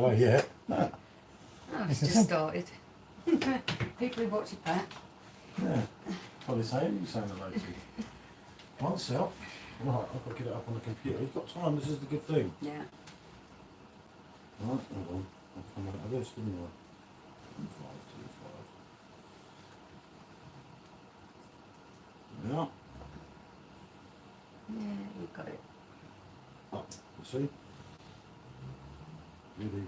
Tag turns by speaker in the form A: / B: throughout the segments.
A: way yet.
B: Oh, it's just started. People who watch it back.
A: Yeah. Probably saying, you sound like myself. Right, I've got to get it up on the computer. You've got time, this is the good thing.
B: Yeah.
A: Right, hold on. I'll come out of this, didn't I? 5, 2, 5. Yeah.
B: Yeah, we've got it.
A: Oh, you see? Good evening.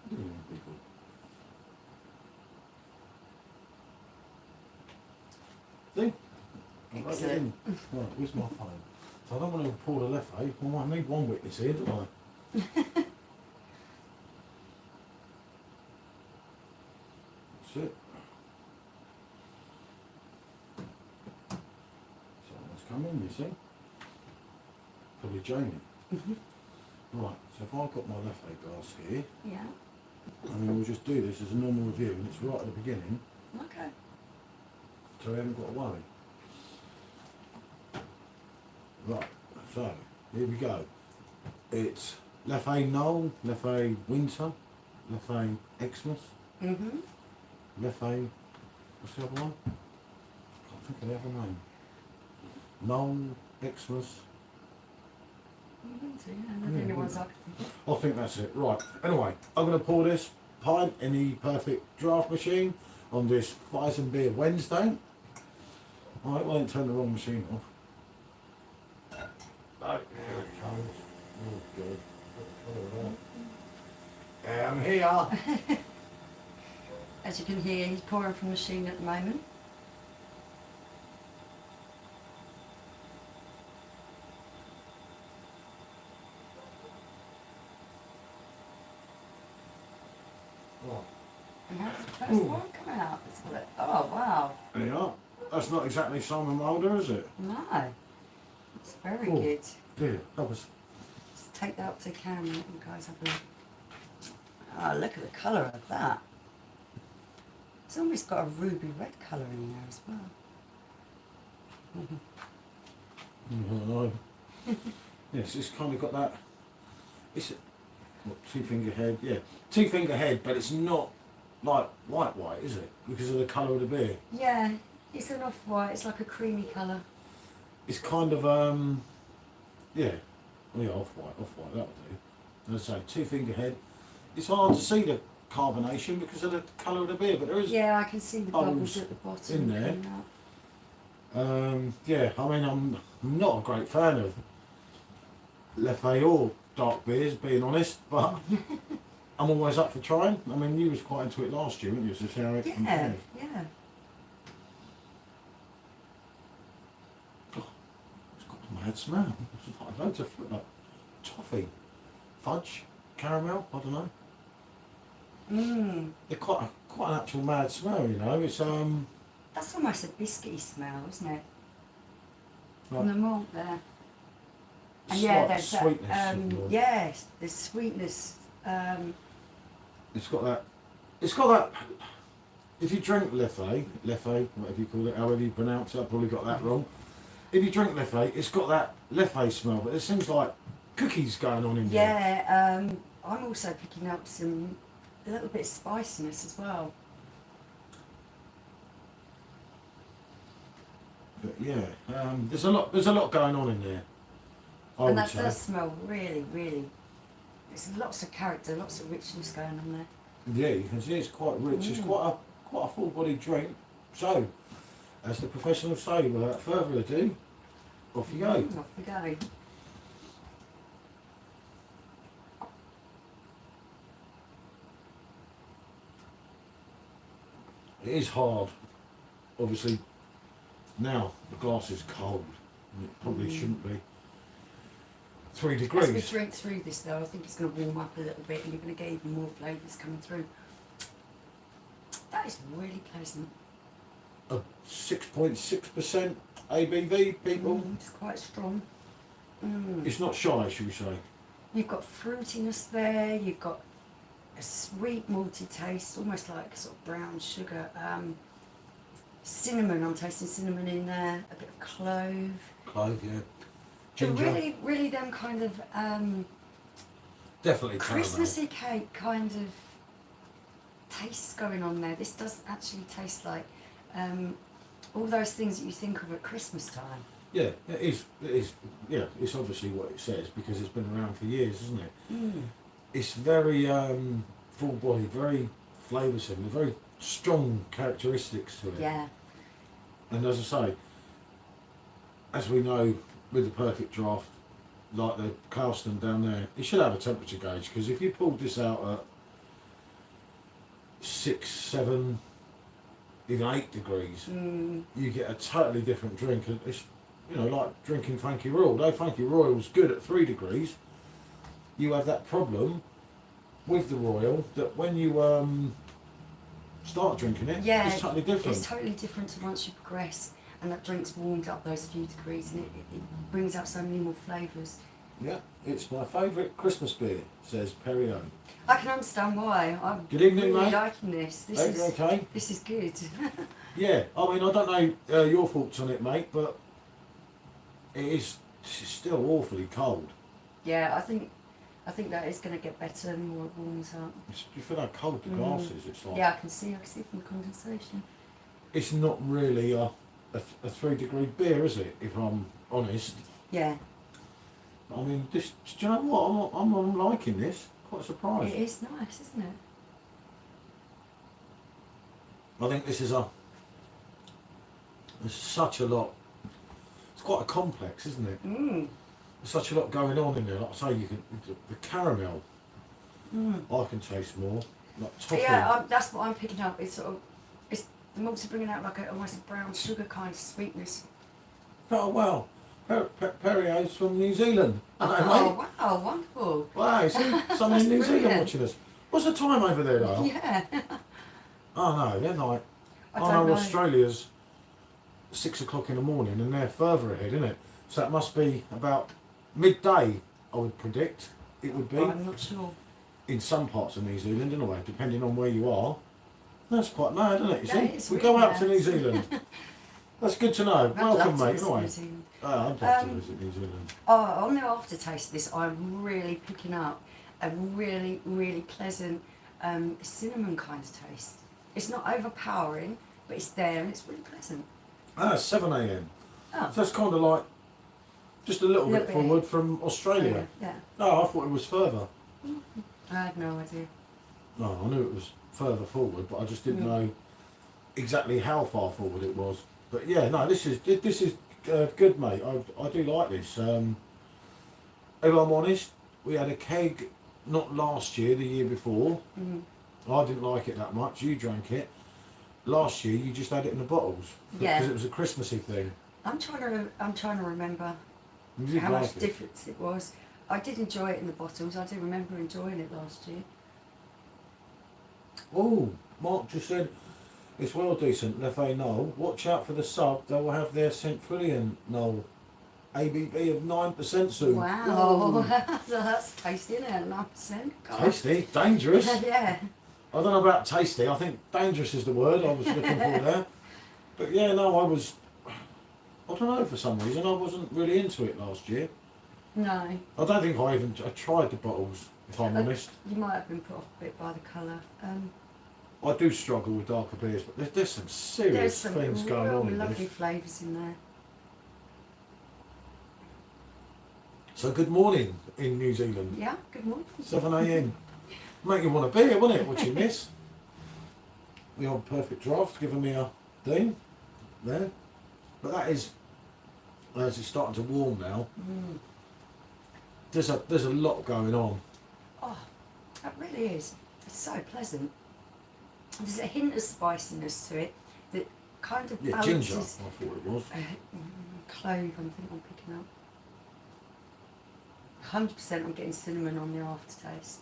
A: Good evening, people. See?
B: Excellent.
A: Right, where's my phone? So I don't want to report a Leffe. Well, I need one witness here, don't I? That's it. Someone's come in, you see? Probably Jamie. Right, so if I've got my Leffe glass here,
B: Yeah.
A: and then we'll just do this as a normal review, and it's right at the beginning,
B: Okay.
A: so we haven't got to worry. Right, so here we go. It's Leffe Noel, Leffe Winter, Leffe Xmas, Leffe, what's the other one? Can't think of the other name. Noel, Xmas. I think that's it. Right, anyway, I'm going to pour this pint in the perfect draft machine on this Weissbier Wednesday. Alright, well, I didn't turn the wrong machine off. Right, here it comes. Oh, God. I'm here.
B: As you can hear, he's pouring from the machine at the moment.
A: Right.
B: And how's the first one come out? Oh, wow.
A: There you are. That's not exactly Simon Mulder, is it?
B: No. It's very good.
A: Dear, that was...
B: Let's take that up to the camera and you guys have a look. Oh, look at the colour of that. It's almost got a ruby red colour in there as well.
A: I know. Yes, it's kind of got that... It's a... What, two-finger head? Yeah. Two-finger head, but it's not like white, is it? Because of the colour of the beer.
B: Yeah, it's an off-white. It's like a creamy colour.
A: It's kind of, yeah, off-white, that'll do. As I say, two-finger head. It's hard to see the carbonation because of the colour of the beer, but there is...
B: Yeah, I can see the bubbles at the bottom.
A: In there. Yeah, I mean, I'm not a great fan of Leffe or dark beers, being honest, but I'm always up for trying. I mean, you was quite into it last year, weren't you? So see how it compares.
B: Yeah.
A: Oh, it's got a mad smell. It's like loads of fruit, like toffee, fudge, caramel, I don't know. They're quite an actual mad smell, you know. It's
B: That's almost a biscuity smell, isn't it?
A: Like,
B: From the malt there. And
A: it's
B: yeah,
A: like
B: there's
A: sweetness.
B: that. Yes, there's sweetness.
A: It's got that. If you drink Leffe, whatever you call it, however you pronounce it, I probably got that wrong. If you drink Leffe, it's got that Leffe smell, but there seems like cookies going on in there.
B: Yeah, I'm also picking up a little bit of spiciness as well.
A: But yeah, there's a lot going on in there.
B: And that does smell really, really. There's lots of character, lots of richness going on there.
A: Yeah, you can see it's quite rich. It's quite a full-bodied drink. So, as the professionals say, without further ado, off you go.
B: Off we go.
A: It is hard. Obviously, now the glass is cold. And it probably shouldn't be. 3 degrees.
B: As we drink through this though, I think it's going to warm up a little bit and you're going to get even more flavours coming through. That is really pleasant.
A: A 6.6% ABV, people.
B: It's quite strong.
A: It's not shy, should we say.
B: You've got fruitiness there, you've got a sweet malty taste, almost like sort of brown sugar. cinnamon. I'm tasting cinnamon in there. A bit of clove.
A: Clove, yeah.
B: So
A: Ginger.
B: really, really them kind of
A: Definitely caramel.
B: Christmassy cake kind of tastes going on there. This does actually taste like all those things that you think of at Christmas time.
A: Yeah, it is. It is. Yeah, it's obviously what it says because it's been around for years, isn't it?
B: Mm.
A: It's very full body, very flavoursome, very strong characteristics to it.
B: Yeah.
A: And as I say, as we know with the perfect draft, like the Cowston down there, it should have a temperature gauge because if you pulled this out at 6, 7, even 8 degrees, you get a totally different drink. It's, you know, like drinking Frankie Royal. Though Frankie Royal's good at 3 degrees, you have that problem with the Royal that when you start drinking it,
B: Yeah,
A: it's totally different.
B: It's totally different to once you progress and that drink's warmed up those few degrees and it brings out so many more flavours.
A: Yeah, it's my favourite Christmas beer, says Perrier.
B: I can understand why. I'm
A: Good evening,
B: really
A: mate.
B: liking this. This
A: Hey,
B: is
A: you okay?
B: This is good.
A: Yeah, I mean, I don't know your thoughts on it, mate, but it's still awfully cold.
B: Yeah, I think that is going to get better the more it warms up.
A: You feel how cold the glass is. It's like,
B: Yeah, I can see from the condensation.
A: it's not really a 3 degree beer, is it? If I'm honest.
B: Yeah,
A: I mean, this. Do you know what? I'm liking this. Quite surprised.
B: it is nice, isn't it?
A: I think this is there's such a lot. It's quite a complex, isn't it?
B: Mm.
A: There's such a lot going on in there. Like I say, you can the caramel. I can taste more. Like toffee.
B: Yeah, that's what I'm picking up. It's sort of, the malts are bringing out like almost a brown sugar kind of sweetness.
A: Oh wow, Perrier's from New Zealand.
B: Oh wow, wonderful.
A: Wow, see someone in New
B: That's
A: Zealand
B: brilliant.
A: watching us. What's the time over there, though?
B: Yeah.
A: Oh no, they're like.
B: I
A: Oh
B: don't
A: no,
B: know.
A: Australia's 6 o'clock in the morning, and they're further ahead, isn't it? So it must be about midday. I would predict it would be
B: I'm not sure.
A: in some parts of New Zealand, anyway, depending on where you are. That's quite mad, isn't it? You
B: That
A: see,
B: is
A: we
B: really
A: go out to
B: mad.
A: New Zealand. That's good to know.
B: I'd
A: Welcome,
B: love to
A: mate.
B: visit
A: Anyway,
B: New Zealand.
A: I'd love to visit New Zealand.
B: Oh, on the aftertaste of this, I'm really picking up a really, really pleasant cinnamon kind of taste. It's not overpowering, but it's there and it's really pleasant.
A: 7 a.m.
B: Oh,
A: So it's kind of like just a little bit forward from Australia.
B: Yeah.
A: No, I thought it was further.
B: I had no idea.
A: No, I knew it was further forward, but I just didn't know exactly how far forward it was. But yeah, no, this is good, mate. I do like this. If I'm honest, we had a keg not last year, the year before. I didn't like it that much. You drank it. Last year, you just had it in the bottles
B: Yeah.
A: because it was a Christmassy thing.
B: I'm trying to remember
A: You did
B: how
A: like
B: much
A: it.
B: difference it was. I did enjoy it in the bottles. I do remember enjoying it last year.
A: Oh, Mark just said it's well decent. Leffe Noel, watch out for the sub. They will have their St. Fillion Noel. ABV of 9% soon.
B: Wow,
A: Ooh.
B: that's tasty, isn't it? 9%. God.
A: Tasty, dangerous.
B: Yeah.
A: I don't know about tasty. I think dangerous is the word I was looking for there. But yeah, no, I don't know, for some reason I wasn't really into it last year.
B: No.
A: I don't think I tried the bottles, if I'm honest.
B: You might have been put off a bit by the colour.
A: I do struggle with darker beers, but there's some
B: There's
A: serious
B: some
A: things going on in
B: lovely
A: this.
B: flavours in there.
A: So good morning in New Zealand.
B: Yeah, good morning.
A: 7 a.m. Make you want a beer, wouldn't it, watching this? The old perfect draft giving me a thing there. But that is, as it's starting to warm now, there's a lot going on.
B: Oh, that really is. It's so pleasant. There's a hint of spiciness to it that kind of
A: Yeah, ginger, I
B: balances.
A: thought it was.
B: Clove, I think I'm picking up. 100% I'm getting cinnamon on the aftertaste.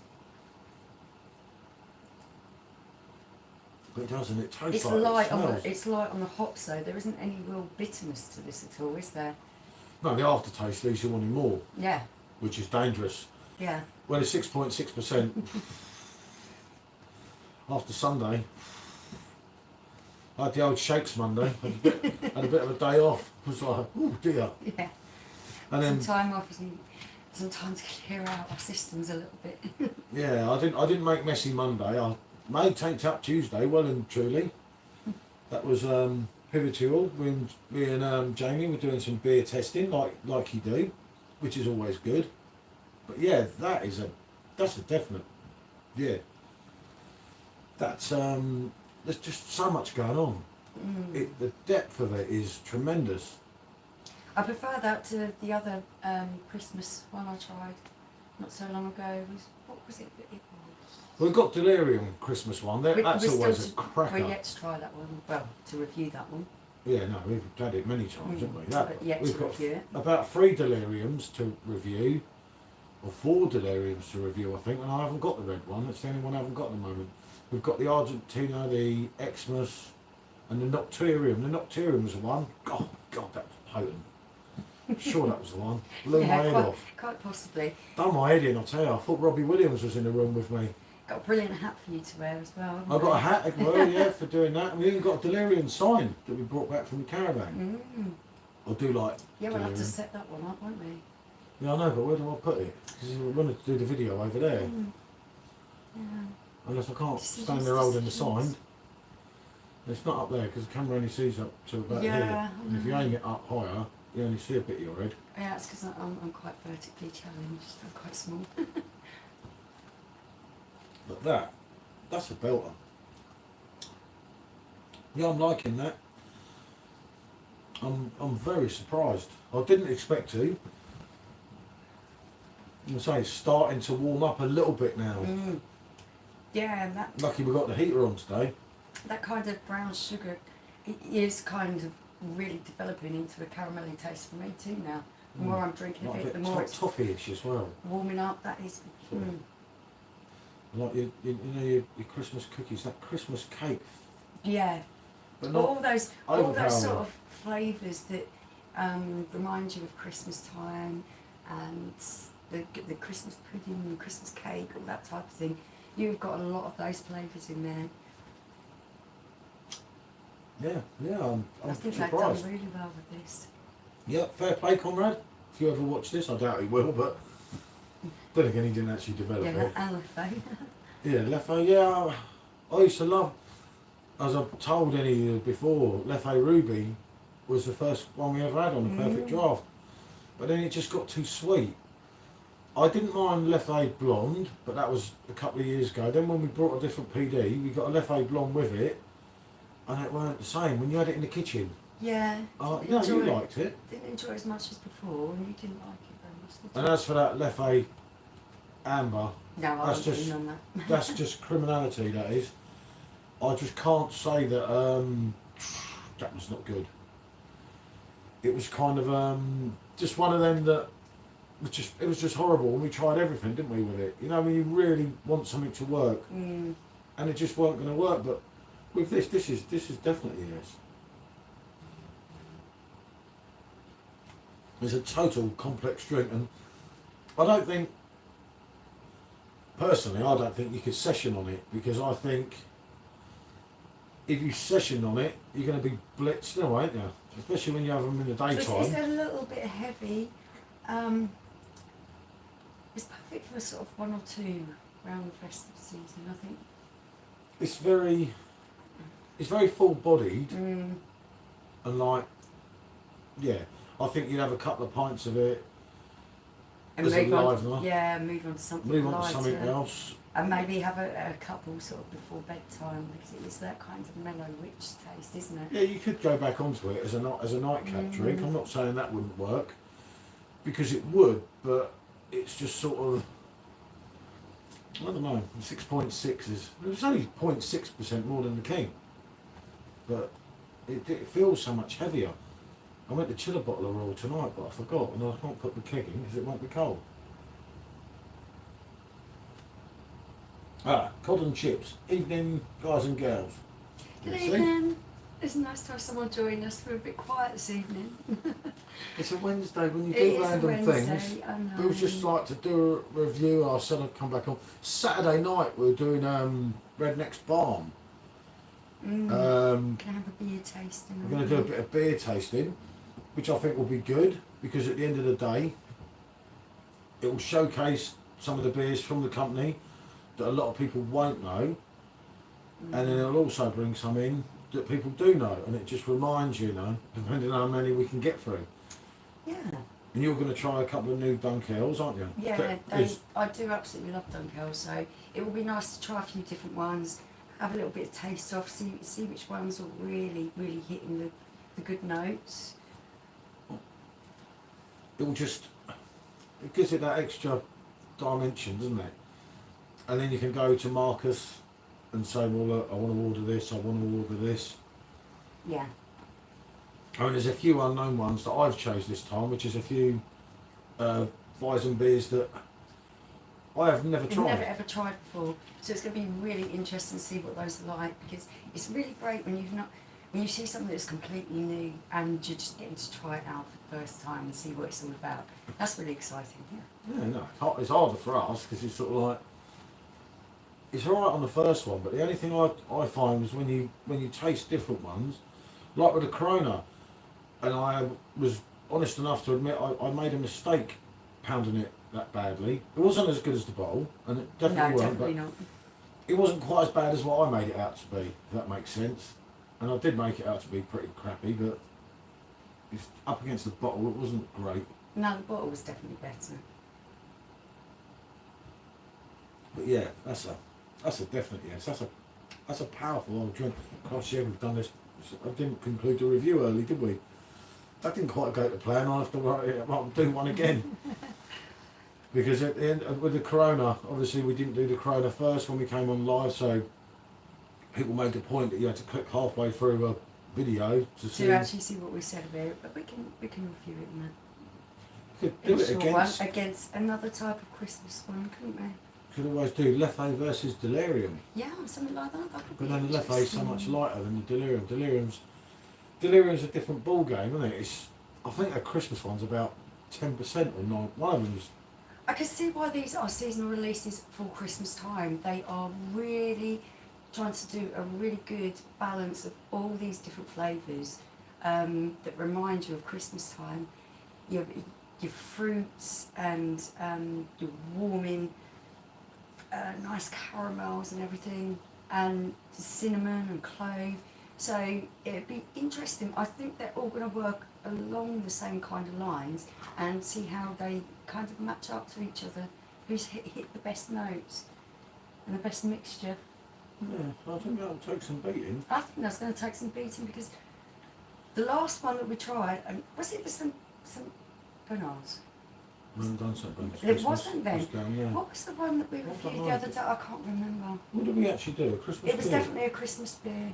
A: But it doesn't, it tastes
B: It's
A: like
B: light
A: it
B: on
A: smells.
B: the, it's light on the hops though. There isn't any real bitterness to this at all, is there?
A: No, the aftertaste leaves you wanting more,
B: Yeah,
A: which is dangerous.
B: yeah.
A: When it's 6.6% after Sunday, I had the old shakes Monday. Had a bit of a day off. I was like, oh dear.
B: Yeah.
A: And then
B: Some time off, some time to clear out our systems a little bit.
A: yeah, I didn't make messy Monday. I made tanked up Tuesday, well and truly. That was pivotal. Me and Jamie were doing some beer testing, like you do, which is always good. But yeah, that's a definite. Yeah. That's there's just so much going on. The depth of it is tremendous.
B: I prefer that to the other Christmas one I tried not so long ago. What was it that it was?
A: We've got Delirium Christmas one. That's always a cracker.
B: We're yet to try that one. Well, to review that one.
A: Yeah, no, we've had it many times, haven't we?
B: But yet
A: we've
B: to
A: got
B: review it.
A: about 3 Deliriums to review, or 4 Deliriums to review, I think, and I haven't got the red one. It's the only one I haven't got at the moment. We've got the Argentina, the Xmas, and the Nocturium. The Nocturium was the one. God, that was potent. I'm sure that was the one. Blew my head off.
B: Quite possibly.
A: Done my head in, I'll tell you. I thought Robbie Williams was in the room with me.
B: Got a brilliant hat for you to wear as well.
A: I got a hat as well, yeah, for doing that. And we even got a Delirium sign that we brought back from the caravan. I do like
B: Yeah, we'll have to
A: Delirium.
B: set that one up, won't we?
A: Yeah, I know, but where do I put it? Because we wanted to do the video over there.
B: Yeah.
A: Unless I can't
B: Just
A: stand there holding the sign. It's not up there because the camera only sees up to about here. And if you aim it up higher, you only see a bit of your head.
B: Yeah, it's because I'm quite vertically challenged. I'm quite small.
A: But that's a belter. Yeah, I'm liking that. I'm very surprised. I didn't expect to. I'm saying it's starting to warm up a little bit now.
B: Yeah, and that
A: Lucky we got the heater on today.
B: kind of brown sugar, it is kind of really developing into a caramelly taste for me too now. The more I'm drinking of
A: Like a
B: it, the
A: bit
B: more it's
A: toffee-ish as well.
B: warming up. That is.
A: Like your Christmas cookies, that Christmas cake.
B: Yeah.
A: But
B: all those sort
A: overpowering.
B: of flavours that remind you of Christmas time, and the Christmas pudding and Christmas cake, all that type of thing. You've got a lot of those flavours in there.
A: Yeah, I'm
B: I think
A: surprised.
B: they've done really well with this.
A: Yeah, fair play, Conrad. If you ever watch this, I doubt he will, but then again, he didn't actually develop
B: Yeah,
A: it.
B: and Leffe.
A: Yeah, Leffe, yeah, I used to love, as I've told any before, Leffe Ruby was the first one we ever had on the Perfect Draft. But then it just got too sweet. I didn't mind Leffe Blonde, but that was a couple of years ago. Then when we brought a different PD, we got a Leffe Blonde with it, and it weren't the same when you had it in the kitchen.
B: Yeah.
A: No, you liked it.
B: Didn't enjoy it as much as before, and you didn't like it very much. Did you?
A: And as for that Leffe Amber,
B: No, I
A: that's
B: wasn't
A: just
B: keen on that.
A: that's just criminality. That is. I just can't say that that was not good. It was kind of just one of them that it was just horrible. And we tried everything, didn't we, with it? You know, when you really want something to work, and it just weren't going to work. But with this is definitely yes. It's a total complex drink, and I don't think, personally, I don't think you could session on it, because I think if you session on it, you're going to be blitzed now, aren't you? Especially when you have them in the daytime.
B: It's a little bit heavy. It's perfect for sort of 1 or 2 around the festive season, I think.
A: It's very full-bodied, and like, yeah, I think you'd have a couple of pints of it.
B: And
A: as a
B: move on,
A: livener.
B: yeah, move on to something
A: Move on
B: lighter.
A: to something else.
B: And maybe have a couple sort of before bedtime, because it is that kind of mellow, rich taste, isn't it?
A: Yeah, you could go back onto it as a nightcap drink. I'm not saying that wouldn't work, because it would, but it's just sort of, I don't know. 6.6 is, it's only 0.6% more than the King, but it feels so much heavier. I went to chill a bottle of Royal tonight, but I forgot, and I can't put the keg in because it won't be cold. Cod and chips. Evening, guys and girls.
B: Good
A: You see?
B: evening. It's nice to have someone join us. We're a bit quiet this evening.
A: It's a Wednesday when you
B: It
A: do
B: is a
A: random
B: Wednesday,
A: things.
B: I know.
A: We was just like to do a review. I said I'd come back on Saturday night. We were doing Redneck's Barn,
B: Can I have a beer tasting?
A: We're going to do a bit of beer tasting, which I think will be good because at the end of the day, it will showcase some of the beers from the company that a lot of people won't know, and then it'll also bring some in that people do know, and it just reminds you, depending on how many we can get through.
B: Yeah.
A: And you're going to try a couple of new Dunkels, aren't you?
B: Yeah, I do absolutely love Dunkels, so it will be nice to try a few different ones, have a little bit of taste off, see which ones are really, really hitting the good notes.
A: It gives it that extra dimension, doesn't it? And then you can go to Marcus and say, well, look, I want to order this, I want to order this.
B: Yeah.
A: I mean, there's a few unknown ones that I've chose this time, which is a few Weissbiers that I have never tried.
B: Never ever tried before, so it's going to be really interesting to see what those are like, because it's really great when you see something that's completely new and you're just getting to try it out for the first time and see what it's all about. That's really exciting.
A: Yeah, no, it's harder for us because it's sort of like, it's alright on the first one, but the only thing I find is when you taste different ones, like with the Corona, and I was honest enough to admit I made a mistake pounding it that badly. It wasn't as good as the bottle, and it definitely wasn't,
B: definitely
A: but
B: not.
A: it wasn't quite as bad as what I made it out to be, if that makes sense. And I did make it out to be pretty crappy, but it's up against the bottle, it wasn't great.
B: No, the bottle was definitely better.
A: But yeah, that's a definite yes. That's a powerful old drink. Gosh, yeah, we've done this. I didn't conclude the review early, did we? That didn't quite go to plan. I'll have to do one again. Because at the end, with the Corona, obviously we didn't do the Corona first when we came on live, so people made the point that you had to click halfway through a video to
B: actually see what we said about it, but we can review it in that.
A: Could do it
B: against another type of Christmas one, couldn't we?
A: Could always do Leffe versus Delirium.
B: Yeah, something like that.
A: But then the Leffe is so much lighter than the Delirium. Delirium's a different ball game, isn't it? I think a Christmas one's about 10% or 9. One of them's.
B: I can see why these are seasonal releases for Christmas time. They are really trying to do a really good balance of all these different flavours that remind you of Christmas time. Your fruits and your warming nice caramels and everything, and cinnamon and clove. So it'd be interesting. I think they're all going to work along the same kind of lines and see how they kind of match up to each other. Who's hit the best notes and the best mixture.
A: Yeah, I think that'll take some beating.
B: I think that's going to take some beating, because the last one that we tried, and was it with some bananas?
A: We haven't done something.
B: It wasn't then.
A: Down,
B: What was the one that we reviewed the other day? I can't remember.
A: What did we actually do? A Christmas
B: It was
A: beer?
B: definitely a Christmas beer,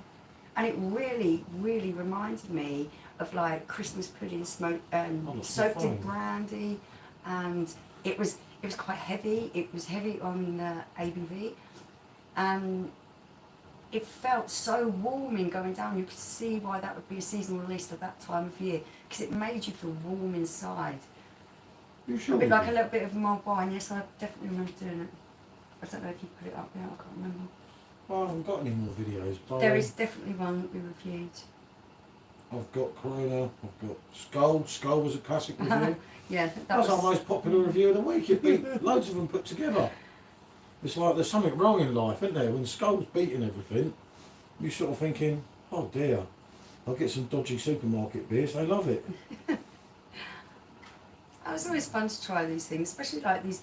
B: and it really, really reminded me of like Christmas pudding, soaked in brandy, and it was quite heavy. It was heavy on ABV, and it felt so warming going down. You could see why that would be a seasonal release for that time of year, because it made you feel warm inside.
A: You sure?
B: A bit like a little bit of mulled wine. Yes, I definitely remember doing it. I don't know if you put it up there. I can't remember.
A: Well, I haven't got any more videos. But
B: There is definitely one that we reviewed.
A: I've got Corona. I've got Skull. Skull was a classic review.
B: Yeah,
A: That's our most popular review of the week. It beat loads of them put together. It's like there's something wrong in life, isn't there? When Skull's beating everything, you're sort of thinking, oh dear, I'll get some dodgy supermarket beers. They love it.
B: It's always fun to try these things, especially like these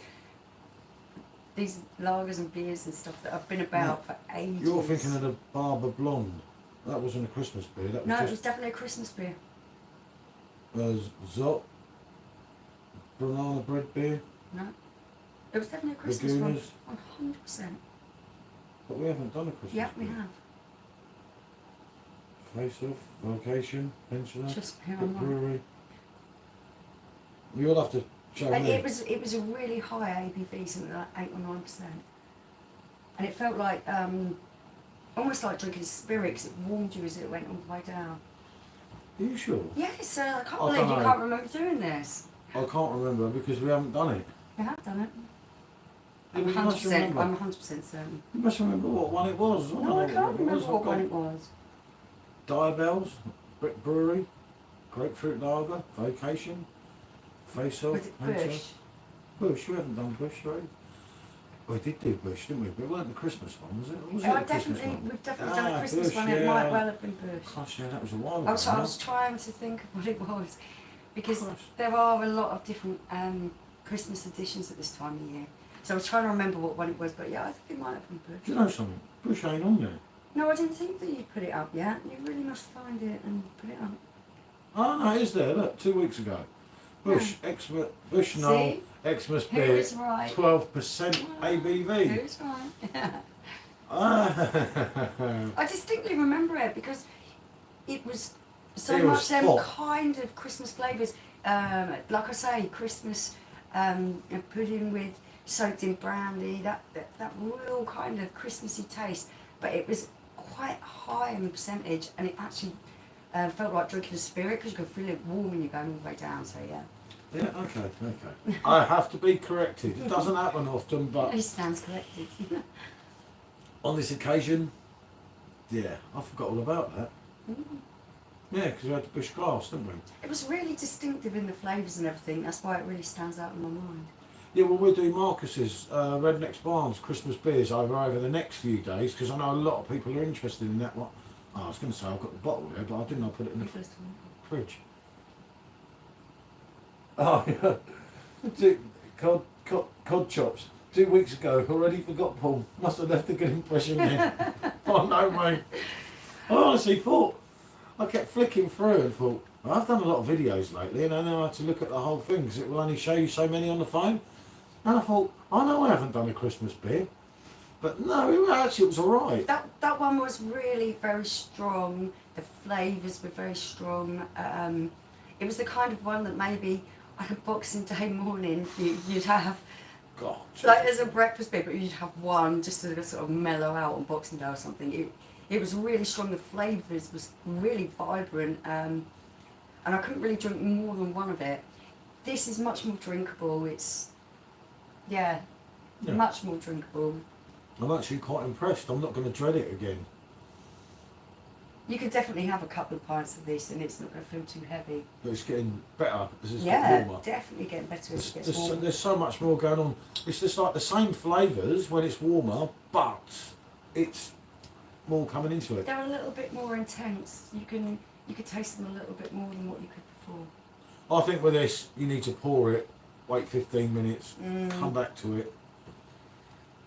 B: lagers and beers and stuff that have been about for ages.
A: You're thinking of the Barber Blonde. That wasn't a Christmas beer. That was
B: No,
A: just
B: it was definitely a Christmas beer.
A: Zot banana bread beer.
B: No, it was definitely a Christmas
A: Lagunas.
B: one. 100%.
A: But we haven't done a Christmas
B: Yeah,
A: beer.
B: we have.
A: Face Off, Vocation, Pensioner,
B: Just here
A: the
B: on one.
A: Brewery. You'll have to show
B: And
A: me.
B: it was a really high ABV, something like 8 or 9%, and it felt like almost like drinking spirit, 'cause it warmed you as it went all the way down.
A: Are you sure?
B: Yes, I can't
A: I
B: believe
A: don't
B: you
A: know.
B: can't remember doing this.
A: I can't remember because we haven't done it.
B: We have done it. I'm
A: You must
B: 100%.
A: remember.
B: I'm 100% certain.
A: You must remember what one it was.
B: No, I can't remember what one it was.
A: Diabells, Brick Brewery, Grapefruit Lager, Vacation, Face Off,
B: Was it Bush?
A: Bush, we haven't done Bush, right? We did do Bush, didn't we? But it wasn't the Christmas one, was it? Or was it the Christmas one?
B: We've definitely done a Christmas
A: Bush,
B: one.
A: yeah.
B: It might well have been Bush.
A: Gosh, yeah, that was a while ago.
B: I was trying to think of what it was, because
A: Gosh.
B: there are a lot of different Christmas editions at this time of year. So I was trying to remember what one it was, but yeah, I think it might have been Bush.
A: Do you know something? Bush ain't on there.
B: No, I didn't think that you'd put it up yet. You really must find it and put it up.
A: Oh no, it is there. Look, 2 weeks ago. Bush, Bush Noel, Xmas
B: Who
A: beer,
B: is right?
A: 12% ABV.
B: Who's right?
A: Ah.
B: I distinctly remember it because it was so
A: It
B: much
A: was
B: them
A: hot.
B: kind of Christmas flavours. Like I say, Christmas pudding with soaked in brandy, that real kind of Christmassy taste. But it was quite high in the percentage, and it actually felt like drinking a spirit because you could feel it warm when you're going all the way down. So yeah.
A: Yeah, okay. I have to be corrected. It doesn't happen often, but
B: He stands corrected.
A: on this occasion, yeah, I forgot all about that. Yeah, because we had the Bush glass, didn't we?
B: It was really distinctive in the flavours and everything. That's why it really stands out in my mind.
A: Yeah, well, we'll do Marcus's Redneck's Barnes Christmas beers over the next few days, because I know a lot of people are interested in that one. Oh, I was going to say I've got the bottle there, but I didn't. I put it in the
B: First one.
A: fridge. Oh, yeah. Cod chops. 2 weeks ago, already forgot, Paul. Must have left a good impression there. Oh, no, mate. I honestly thought, I kept flicking through and thought, I've done a lot of videos lately and I know how to look at the whole thing because it will only show you so many on the phone. And I thought, I know I haven't done a Christmas beer. But no, it was alright.
B: That one was really very strong. The flavours were very strong. It was the kind of one that maybe on a Boxing Day morning you'd have,
A: God.
B: like as a breakfast beer, but you'd have one just to sort of mellow out on Boxing Day or something. It was really strong. The flavours was really vibrant, and I couldn't really drink more than one of it. This is much more drinkable. It's
A: Yeah.
B: much more drinkable.
A: I'm actually quite impressed. I'm not going to dread it again.
B: You could definitely have a couple of pints of this and it's not going to feel too heavy.
A: But it's getting better as it's
B: Yeah,
A: got warmer.
B: definitely getting better as it gets warmer.
A: There's so much more going on. It's just like the same flavours when it's warmer, but it's more coming into it.
B: They're a little bit more intense. You could taste them a little bit more than what you could before.
A: I think with this, you need to pour it, wait 15 minutes, come back to it.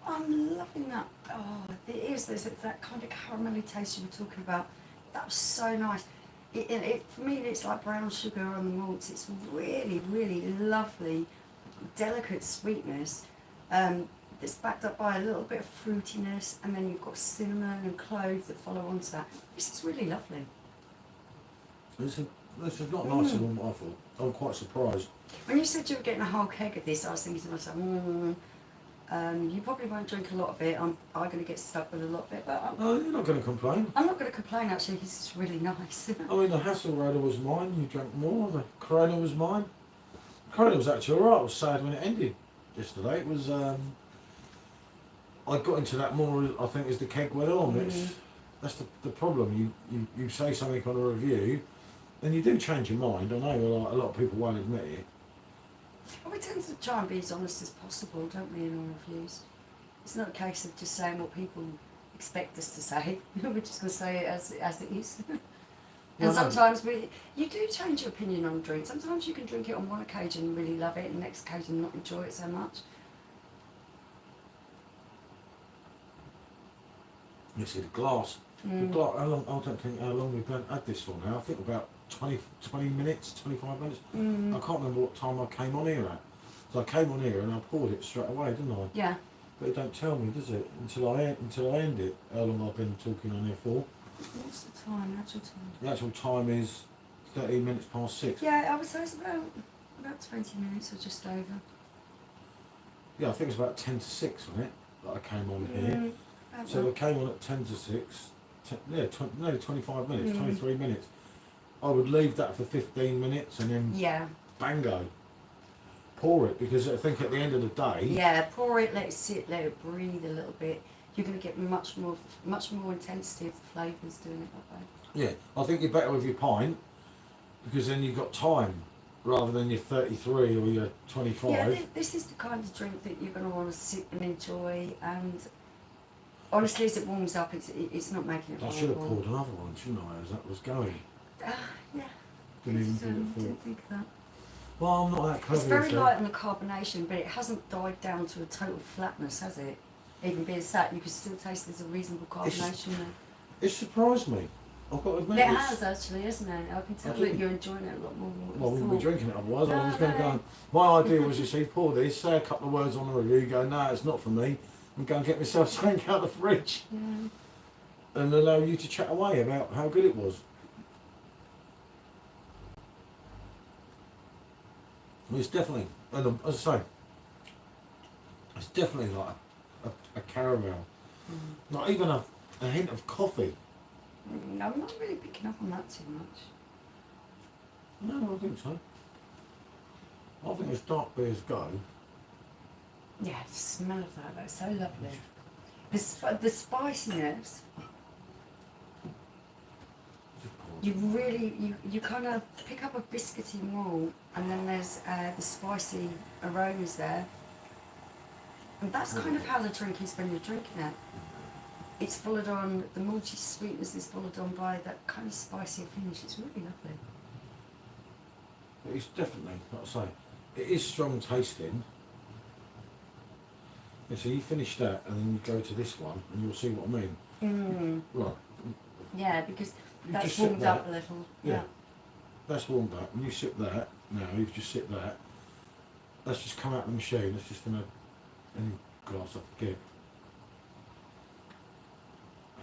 B: I'm loving that. Oh, it is. There's that kind of caramelly taste you were talking about. That was so nice. For me, it's like brown sugar on the malts. It's really, really lovely, delicate sweetness. That's backed up by a little bit of fruitiness, and then you've got cinnamon and clove that follow onto that. This is really lovely.
A: This is not nicer than what I thought. I'm quite surprised.
B: When you said you were getting a whole keg of this, I was thinking to myself, you probably won't drink a lot of it. I'm going to get stuck with a lot of it, but
A: No, you're not going to complain.
B: I'm not going to complain actually because it's really nice.
A: I mean, the Hasselrader was mine, you drank more. The Corona was mine. Corona was actually alright. I was sad when it ended yesterday. It was, I got into that more, I think, as the keg went on. That's the problem. You say something on a review, and you do change your mind. I know a lot of people won't admit it.
B: Well, we tend to try and be as honest as possible, don't we, in our reviews? It's not a case of just saying what people expect us to say. We're just going to say it as it is.
A: Yeah,
B: And
A: I know.
B: sometimes you do change your opinion on a drink. Sometimes you can drink it on one occasion and really love it, and the next occasion not enjoy it so much.
A: You see the glass. The glass. How long? I don't think how long we've had this for now. I think about 20 minutes, 25 minutes. I can't remember what time I came on here at. So I came on here and I poured it straight away, didn't I?
B: Yeah.
A: But it don't tell me, does it? Until I end it. How long I've been talking on here for?
B: What's the time, actual time?
A: The actual time is 13 minutes past 6.
B: Yeah, I would say it's about 20 minutes or just over.
A: Yeah, I think it's about 10 to 6 on it that I came on here. So I came on at 10 to 6. Nearly 25 minutes, 23 minutes. I would leave that for 15 minutes and then
B: Yeah.
A: bango. pour it, because I think at the end of the day,
B: Yeah, pour it, let it sit, let it breathe a little bit. You're going to get much more intensity of the flavours doing it that way.
A: yeah, I think you're better with your pint, because then you've got time rather than your 33 or your 25.
B: Yeah, this is the kind of drink that you're going to want to sit and enjoy. And honestly, as it warms up, it's not making it
A: I
B: horrible.
A: should have poured another one, shouldn't I, as that was going?
B: Yeah.
A: Didn't even think it
B: Didn't think of that.
A: Well, I'm not that clever.
B: It's very light on the carbonation, but it hasn't died down to a total flatness, has it? Even being sat, you can still taste there's a reasonable carbonation there.
A: It surprised me. I've got to admit.
B: It has actually, hasn't it? I can tell that you're enjoying it a lot more than
A: Well,
B: what
A: we
B: you
A: wouldn't be
B: thought.
A: drinking it otherwise. I was
B: No,
A: going to
B: no.
A: go. My idea was, you see, pour this, say a couple of words on the review, go, no, it's not for me, and go and get myself something out of the fridge,
B: Yeah.
A: and allow you to chat away about how good it was. It's definitely, and as I say, it's definitely like a caramel. Not even a hint of coffee.
B: I'm not really picking up on that too much.
A: No, I don't think so. I think as dark beers go,
B: Yeah, the smell of that, that's so lovely. The spiciness, you really, you kind of pick up a biscuity malt, and then there's the spicy aromas there. And that's kind of how the drink is when you're drinking it. It's followed on, the malty sweetness is followed on by that kind of spicy finish. It's really lovely.
A: it's definitely, like I say, it is strong tasting. Yeah, so you finish that and then you go to this one and you'll see what I mean. Right.
B: Yeah, because
A: You
B: that's
A: just sip
B: warmed
A: that.
B: up a little.
A: Yeah. That's warmed up. And you sip that, now you've just sipped that. That's just come out of the machine. That's just in any glass I could get.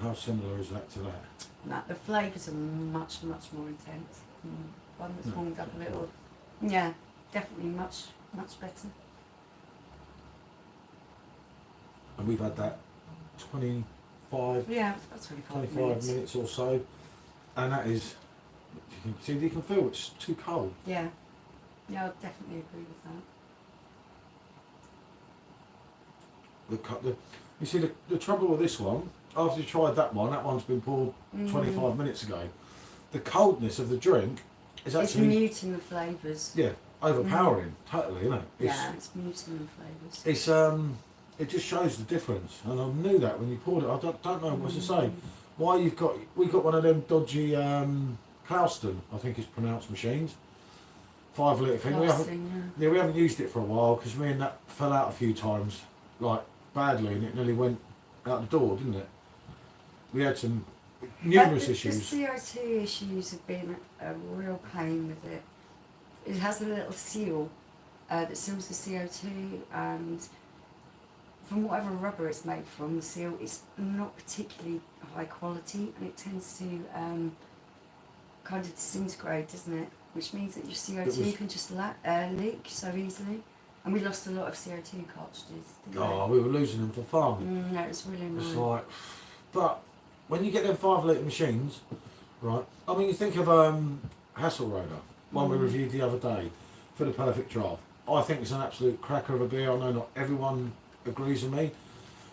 A: How similar is that to that?
B: No, the flavours are much, much more intense. One that's
A: No.
B: warmed up a little. Yeah, definitely much, much better.
A: And we've had that 25
B: Yeah, it's about 25
A: 25 minutes or so, and that is, you can feel it's too cold.
B: Yeah, yeah, I definitely agree with that.
A: You see, the trouble with this one, after you tried that one's been poured 25 minutes ago. The coldness of the drink is
B: It's
A: actually,
B: muting the flavours.
A: yeah, overpowering, totally, isn't it?
B: Yeah, it's muting the flavours.
A: It's it just shows the difference, and I knew that when you poured it. I don't know what to say. Why we got one of them dodgy Clouston, I think it's pronounced, machines, 5 litre thing. We haven't used it for a while because me and that fell out a few times, like badly, and it nearly went out the door, didn't it? We had some numerous issues.
B: The CO2 issues have been a real pain with it. It has a little seal that seals the CO2, and from whatever rubber it's made from, the seal is not particularly high quality, and it tends to kind of disintegrate, doesn't it? Which means that your CO2 can just leak so easily. And we lost a lot of CO2 cartridges, didn't
A: We were losing them for fun.
B: No, it's really annoying.
A: It's like, but when you get them 5 litre machines, right? I mean, you think of Hasselroder, one we reviewed the other day for the Perfect Draft. I think it's an absolute cracker of a beer. I know not everyone agrees with me,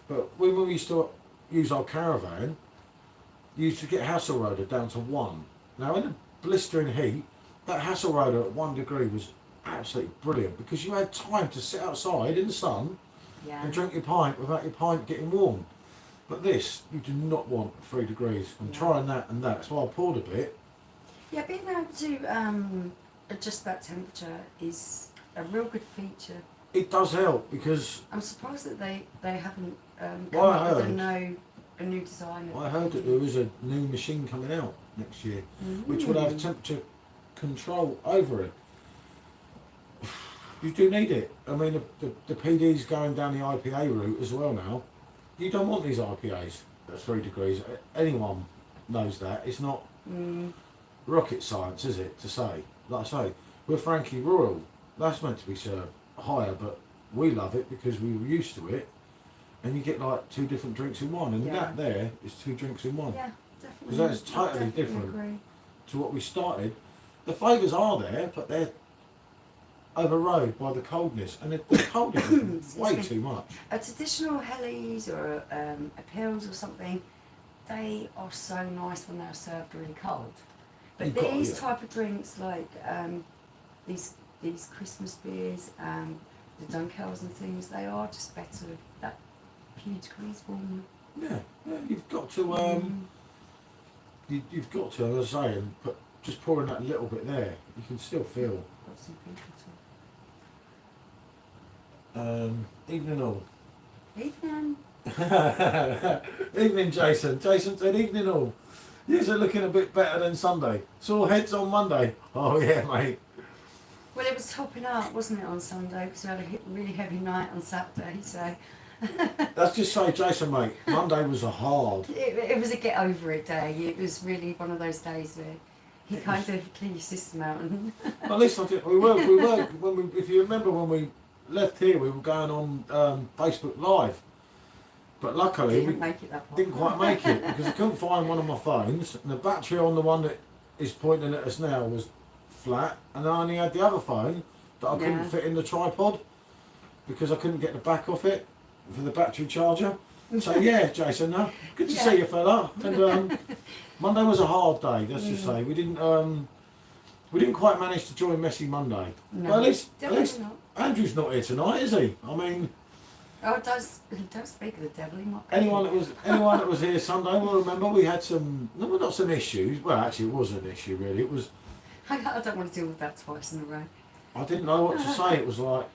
A: but when we used to use our caravan, you used to get Hasselroder down to 1. Now in the blistering heat, that Hasselroder at 1 degree was absolutely brilliant because you had time to sit outside in the sun and drink your pint without your pint getting warm. But this, you do not want 3 degrees. I'm trying that and that, so I poured a bit.
B: Yeah, being able to adjust that temperature is a real good feature.
A: It does help because
B: I'm surprised that they haven't come
A: Well, I
B: up with
A: heard.
B: a new design.
A: I heard that there is a new machine coming out next year, which would have temperature control over it. You do need it. I mean, the PD's going down the IPA route as well now. You don't want these IPAs at 3 degrees. Anyone knows that. It's not rocket science, is it, to say? Like I say, with Frankie Royal, that's meant to be served higher, but we love it because we were used to it. And you get like 2 different drinks in one, and that there is 2 drinks in one.
B: Yeah, definitely.
A: Because that's totally different to what we started. The flavours are there, but they're overrode by the coldness, and the coldness is way too much.
B: A traditional Hellies or a Pills or something, they are so nice when they're served really cold. But these type of drinks, like these Christmas beers, the Dunkels and things, they are just better with that few degrees warmer.
A: Yeah, you've got to you've got to, as I say, and just pouring that little bit there, you can still feel.
B: Got some people
A: to. Evening all.
B: Evening.
A: Evening, Jason. Jason said evening all. You're looking a bit better than Sunday. Sore heads on Monday. Oh yeah, mate.
B: Well, it was topping up, wasn't it, on Sunday? Because we had a really heavy night on Saturday, so.
A: Let's just say, Jason, mate, Monday was a hard.
B: It was a get over it day. It was really one of those days where you kind of clear your system out. And
A: at least I did. We were. When we, if you remember, when we left here, we were going on Facebook Live. But luckily, we didn't quite make it because I couldn't find one of my phones, and the battery on the one that is pointing at us now was flat, and I only had the other phone that I couldn't fit in the tripod because I couldn't get the back off it for the battery charger. So yeah, Jason, good to see you, fella. And Monday was a hard day. Let's just say we didn't quite manage to join Messy Monday.
B: No,
A: well, at least
B: not.
A: Andrew's not here tonight, is he? I mean.
B: Oh, it does speak of the devil. He might be.
A: Anyone that was here Sunday will remember we had not some issues. Well, actually, it was an issue really. It was.
B: I don't want to deal with that twice in a row.
A: I didn't know what to say. It was like,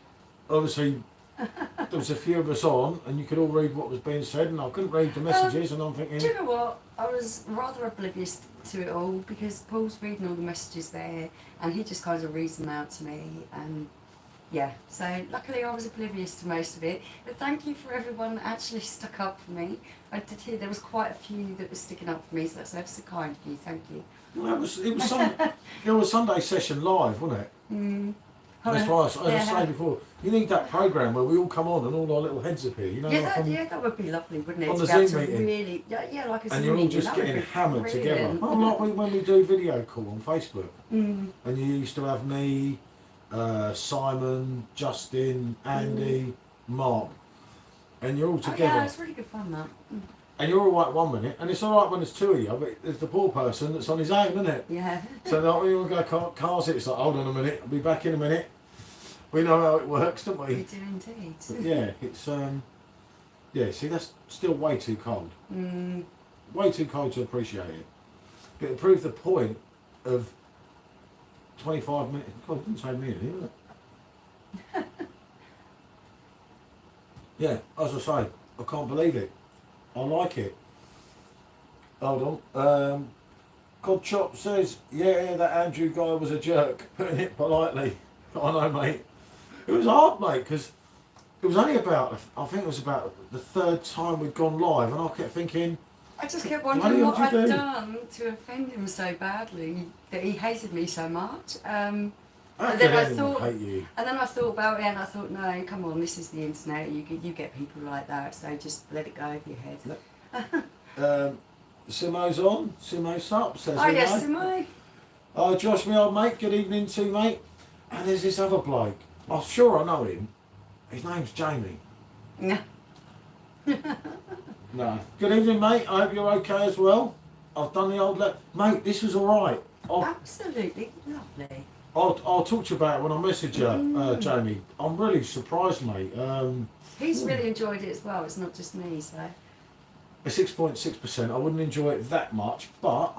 A: obviously, there was a few of us on, and you could all read what was being said, and I couldn't read the messages, and I'm thinking.
B: Do you know what? I was rather oblivious to it all because Paul's reading all the messages there, and he just kind of reads them out to me, and. Yeah, so luckily I was oblivious to most of it, but thank you for everyone that actually stuck up for me. I did hear there was quite a few that were sticking up for me, so that's ever so kind of you, thank you.
A: Well, it was Sunday session live, wasn't it?
B: Mm.
A: That's why, as I say before, you need that programme where we all come on and all our little heads appear. You know,
B: that would be lovely, wouldn't it?
A: On the
B: Zoom
A: meeting.
B: Really, like a Zoom
A: and you're all
B: meeting,
A: just getting hammered together. Oh, like when we do video call on Facebook.
B: Mm.
A: And you used to have me, Simon, Justin, Andy, Mark, and you're all together.
B: Yeah, it's really good fun, that.
A: And you're all right one minute, and it's all right when there's two of you, but it's the poor person that's on his own, isn't it?
B: Yeah.
A: So like, when you go cars, it's like, hold on a minute, I'll be back in a minute. We know how it works, don't we?
B: We do indeed.
A: But yeah, it's yeah. See, that's still way too cold.
B: Mm.
A: Way too cold to appreciate it. But it proved the point of 25 minutes. God, it didn't say me anything, did it? Yeah, as I say, I can't believe it. I like it. Hold on. Cod Chop says, yeah, that Andrew guy was a jerk, putting it politely. I know, mate. It was hard, mate, because it was only about, I think it was about the third time we'd gone live, and I kept thinking,
B: I just kept wondering what I'd done to offend him so badly that he hated me so much. And then I thought, about it, and I thought, no, come on, this is the internet. You get people like that, so just let it go over your head.
A: Simo's on. Simo's up. Says
B: oh yes, Simo.
A: Oh, Josh, my old mate. Good evening to you, mate. And there's this other bloke. I'm sure I know him. His name's Jamie.
B: No.
A: No. Good evening, mate. I hope you're okay as well. I've done the old mate. This was all right.
B: Absolutely lovely.
A: I'll talk to you about it when I message you, Jamie. I'm really surprised, mate.
B: He's really enjoyed it as well. It's not just me, so.
A: A 6.6%. I wouldn't enjoy it that much, but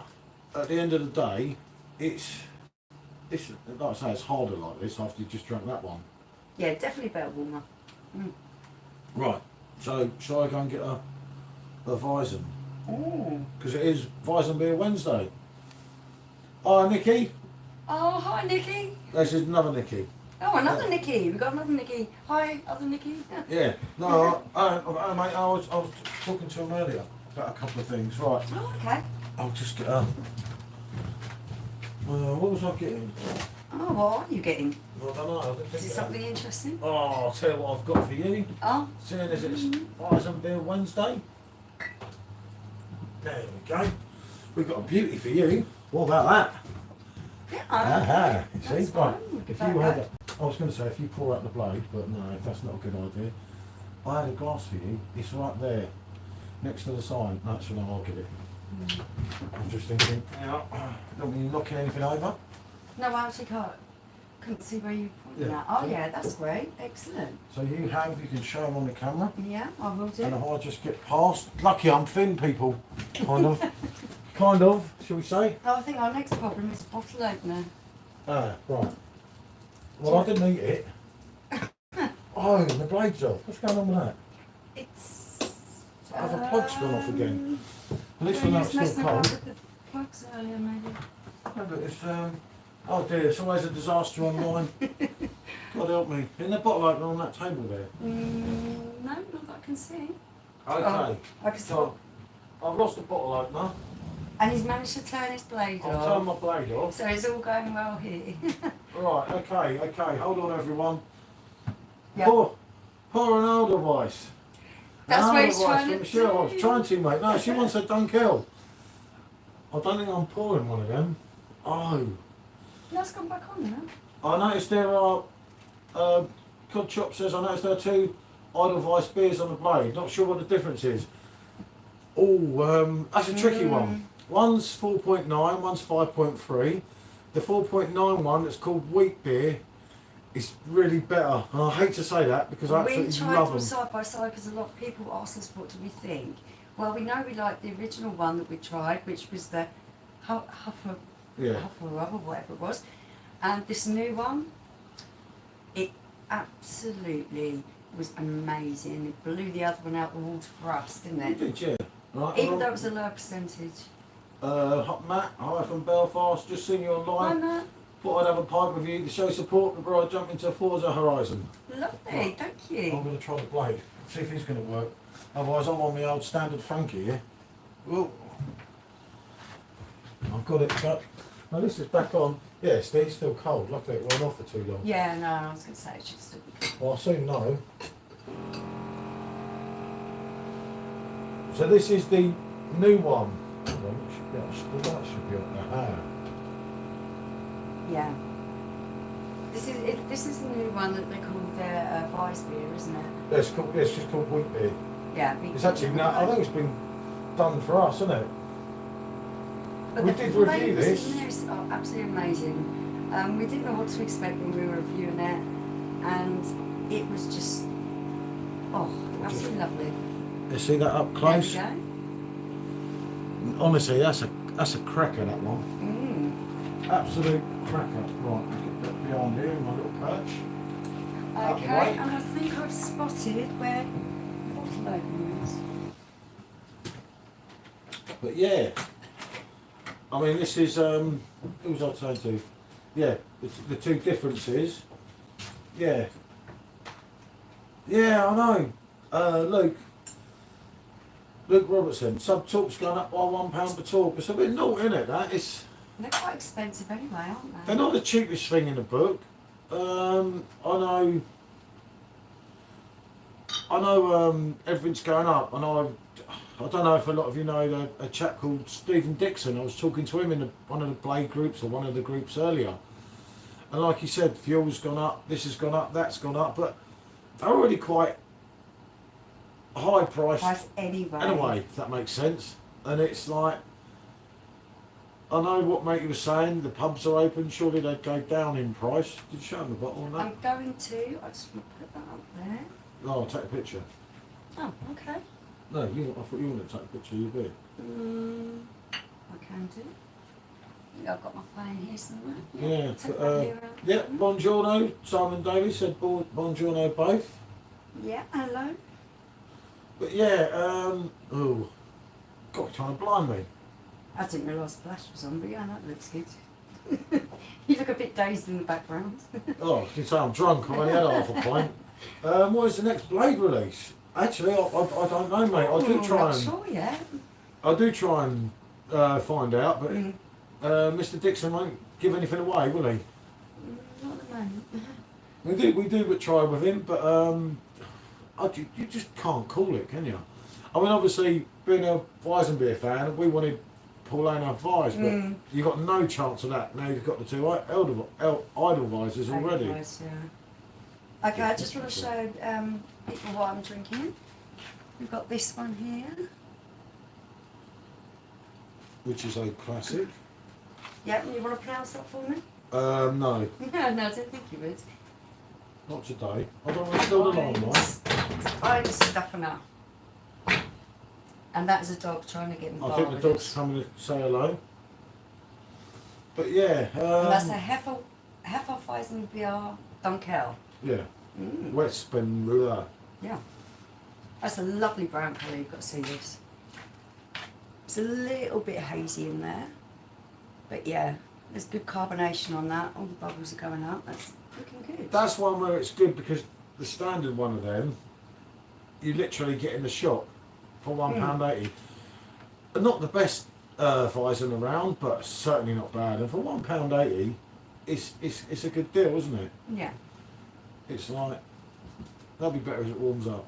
A: at the end of the day, it's like I say, it's harder like this after you just drank that one.
B: Yeah, definitely better warmer. Mm.
A: Right. So shall I go and get a Weizen?
B: Oh.
A: Because it is Weissbier Wednesday. Hi, Nikki.
B: Oh, hi, Nikki.
A: This is another Nikki.
B: Oh, another Nikki. We've got another Nikki. Hi, other Nikki.
A: Yeah. No, mate, I was talking to him earlier about a couple of things. Right.
B: Oh, okay.
A: I'll just get what was I getting?
B: Oh, what are you getting?
A: I don't know. I didn't think
B: Is it something interesting?
A: Oh, I'll tell you what I've got for you.
B: Oh.
A: Seeing as it's Weissbier Wednesday. There we go. We've got a beauty for you. What about that?
B: Yeah.
A: Aha. See,
B: that's
A: right.
B: fine.
A: If you had I was going to say if you pour out the blade, but no, that's not a good idea. I had a glass for you. It's right there, next to the sign. Actually, no, I'll get it. I'm just thinking, don't mean you're knocking anything over.
B: No, I actually couldn't see where you pointed at. Oh yeah, that's great. Excellent.
A: So you can show them on the camera.
B: Yeah, I will do.
A: And if I just get past, lucky I'm thin, people. Kind of. Kind of, shall we say?
B: Oh, I think our next problem is bottle opener.
A: Ah, right. Well, I didn't eat it. Oh, the blade's off. What's going on with that?
B: It's...
A: Oh, the plug's gone off again. At least
B: we
A: we're not still cold.
B: with the plugs earlier, maybe.
A: No, but it's, oh dear, it's always a disaster online. God help me. Isn't there a bottle opener on that table there?
B: No, not that I can see.
A: Okay.
B: I can
A: So, I've lost the bottle opener.
B: And he's managed to turn his blade
A: I've
B: off.
A: turned my blade off.
B: So it's all going well here.
A: Right, okay. Hold on, everyone.
B: Yep.
A: Poor Ronaldo Weiss.
B: That's what he's
A: Ronaldo
B: trying
A: Weiss,
B: to
A: Michelle,
B: do.
A: I was trying to, mate. No, she wants a Dunkel. I don't think I'm pouring one of them. Oh.
B: That's gone back on now.
A: I noticed there are, Cod Chop says, I noticed there are two Idle Weissbiers on the blade. Not sure what the difference is. Oh, that's a tricky one. One's 4.9, one's 5.3. The 4.9 one that's called wheat beer is really better. And I hate to say that because I
B: We
A: absolutely
B: tried
A: love
B: them
A: them.
B: side by side because a lot of people ask us what do we think. Well, we know we like the original one that we tried, which was the Huffer Rub or whatever it was. And this new one, it absolutely was amazing. It blew the other one out the water for us, didn't
A: You
B: it?
A: did, yeah. Right,
B: Even though it was a low percentage.
A: Matt, hi from Belfast, just seen you
B: Hi
A: online.
B: Matt.
A: Thought I'd have a pint with you to show support before I jump into Forza Horizon.
B: Lovely,
A: Right.
B: thank
A: I'm
B: you.
A: going to try the blade, see if he's going to work. Otherwise, I'm on the old standard Frankie, yeah? Whoa. I've got it cut. Now this is back on. Yeah, it's still cold. Luckily it went off for too long.
B: Yeah, no, I was going to say it should still be.
A: Well, I'll soon know. So this is the new one. Hold on, the light should be on. Aha.
B: Yeah. This is the new one that they call their Weissbier, isn't it?
A: Yeah, it's just called wheat beer.
B: Yeah.
A: It's actually, I think it's been done for us, isn't it?
B: But
A: We
B: the
A: did review
B: flavours
A: this.
B: in there are absolutely amazing. We didn't know what to expect when we were reviewing it, and it was just, absolutely lovely.
A: You see that up close?
B: There
A: Honestly, that's a cracker, that one.
B: we go.
A: Absolute cracker. Right, get that behind here in my little perch. Out the
B: Okay,
A: way.
B: and I think I've spotted where the bottle opener is.
A: But yeah, I mean, this is, who was I saying to? Yeah, the two differences. Yeah. Yeah, I know. Luke Robertson, sub-talk's gone up by £1 per talk. It's a bit naughty, isn't it, that?
B: They're quite expensive anyway, aren't they?
A: They're not the cheapest thing in the book. I know everything's going up, and I don't know if a lot of you know a chap called Stephen Dixon. I was talking to him in one of the Blade groups or one of the groups earlier, and like he said, fuel's gone up, this has gone up, that's gone up, but they're already quite high priced anyway, if that makes sense. And it's like, I know what matey was saying, the pubs are open, surely they'd go down in price. Did you show him the bottle on that?
B: I'm going to, I just want to put that up there.
A: No, I'll take a picture.
B: Oh, okay.
A: No, I thought you wanted to take a picture, you did.
B: I can do. Yeah, I've got my phone here somewhere.
A: Yeah,
B: take
A: but,
B: that here out.
A: yeah, buongiorno, Simon Davies said buongiorno both.
B: Yeah, hello.
A: But yeah, oh, God, you're trying to blind me.
B: I didn't realise the flash was on, but yeah, that looks good. You look a bit dazed in the background.
A: Oh, you can say I'm drunk, I only had half a pint. What is the next Blade release? Actually, I don't know, mate. I do try and find out, but Mr. Dixon won't give anything away, will he?
B: Not at the moment.
A: We do but try with him, but you just can't call it, can you? I mean, obviously, being a Weissbier fan, we wanted Paulina Vise, but you got no chance of that. Now you've got the two idle visors already.
B: Advice, yeah. Okay, I just want to show people what I'm drinking. We've got this one here.
A: Which is a classic.
B: Yeah, you want to pronounce that for me?
A: No,
B: No, I don't think you would.
A: not today. I don't want to steal the limelight.
B: I'm stuffing up. And that is a dog trying to get
A: I
B: involved.
A: think the dog's coming to say hello. But yeah.
B: And that's a Hefeweizenbier Dunkel.
A: Yeah. Weissbier.
B: Yeah. That's a lovely brown colour, you've got to see this. It's a little bit hazy in there. But yeah, there's good carbonation on that. All the bubbles are going up. That's looking good.
A: That's one where it's good because the standard one of them, you literally get in the shop for £1.80. Not the best Weizen around, but certainly not bad. And for £1.80, it's a good deal, isn't it?
B: Yeah.
A: It's like, that'll be better as it warms up.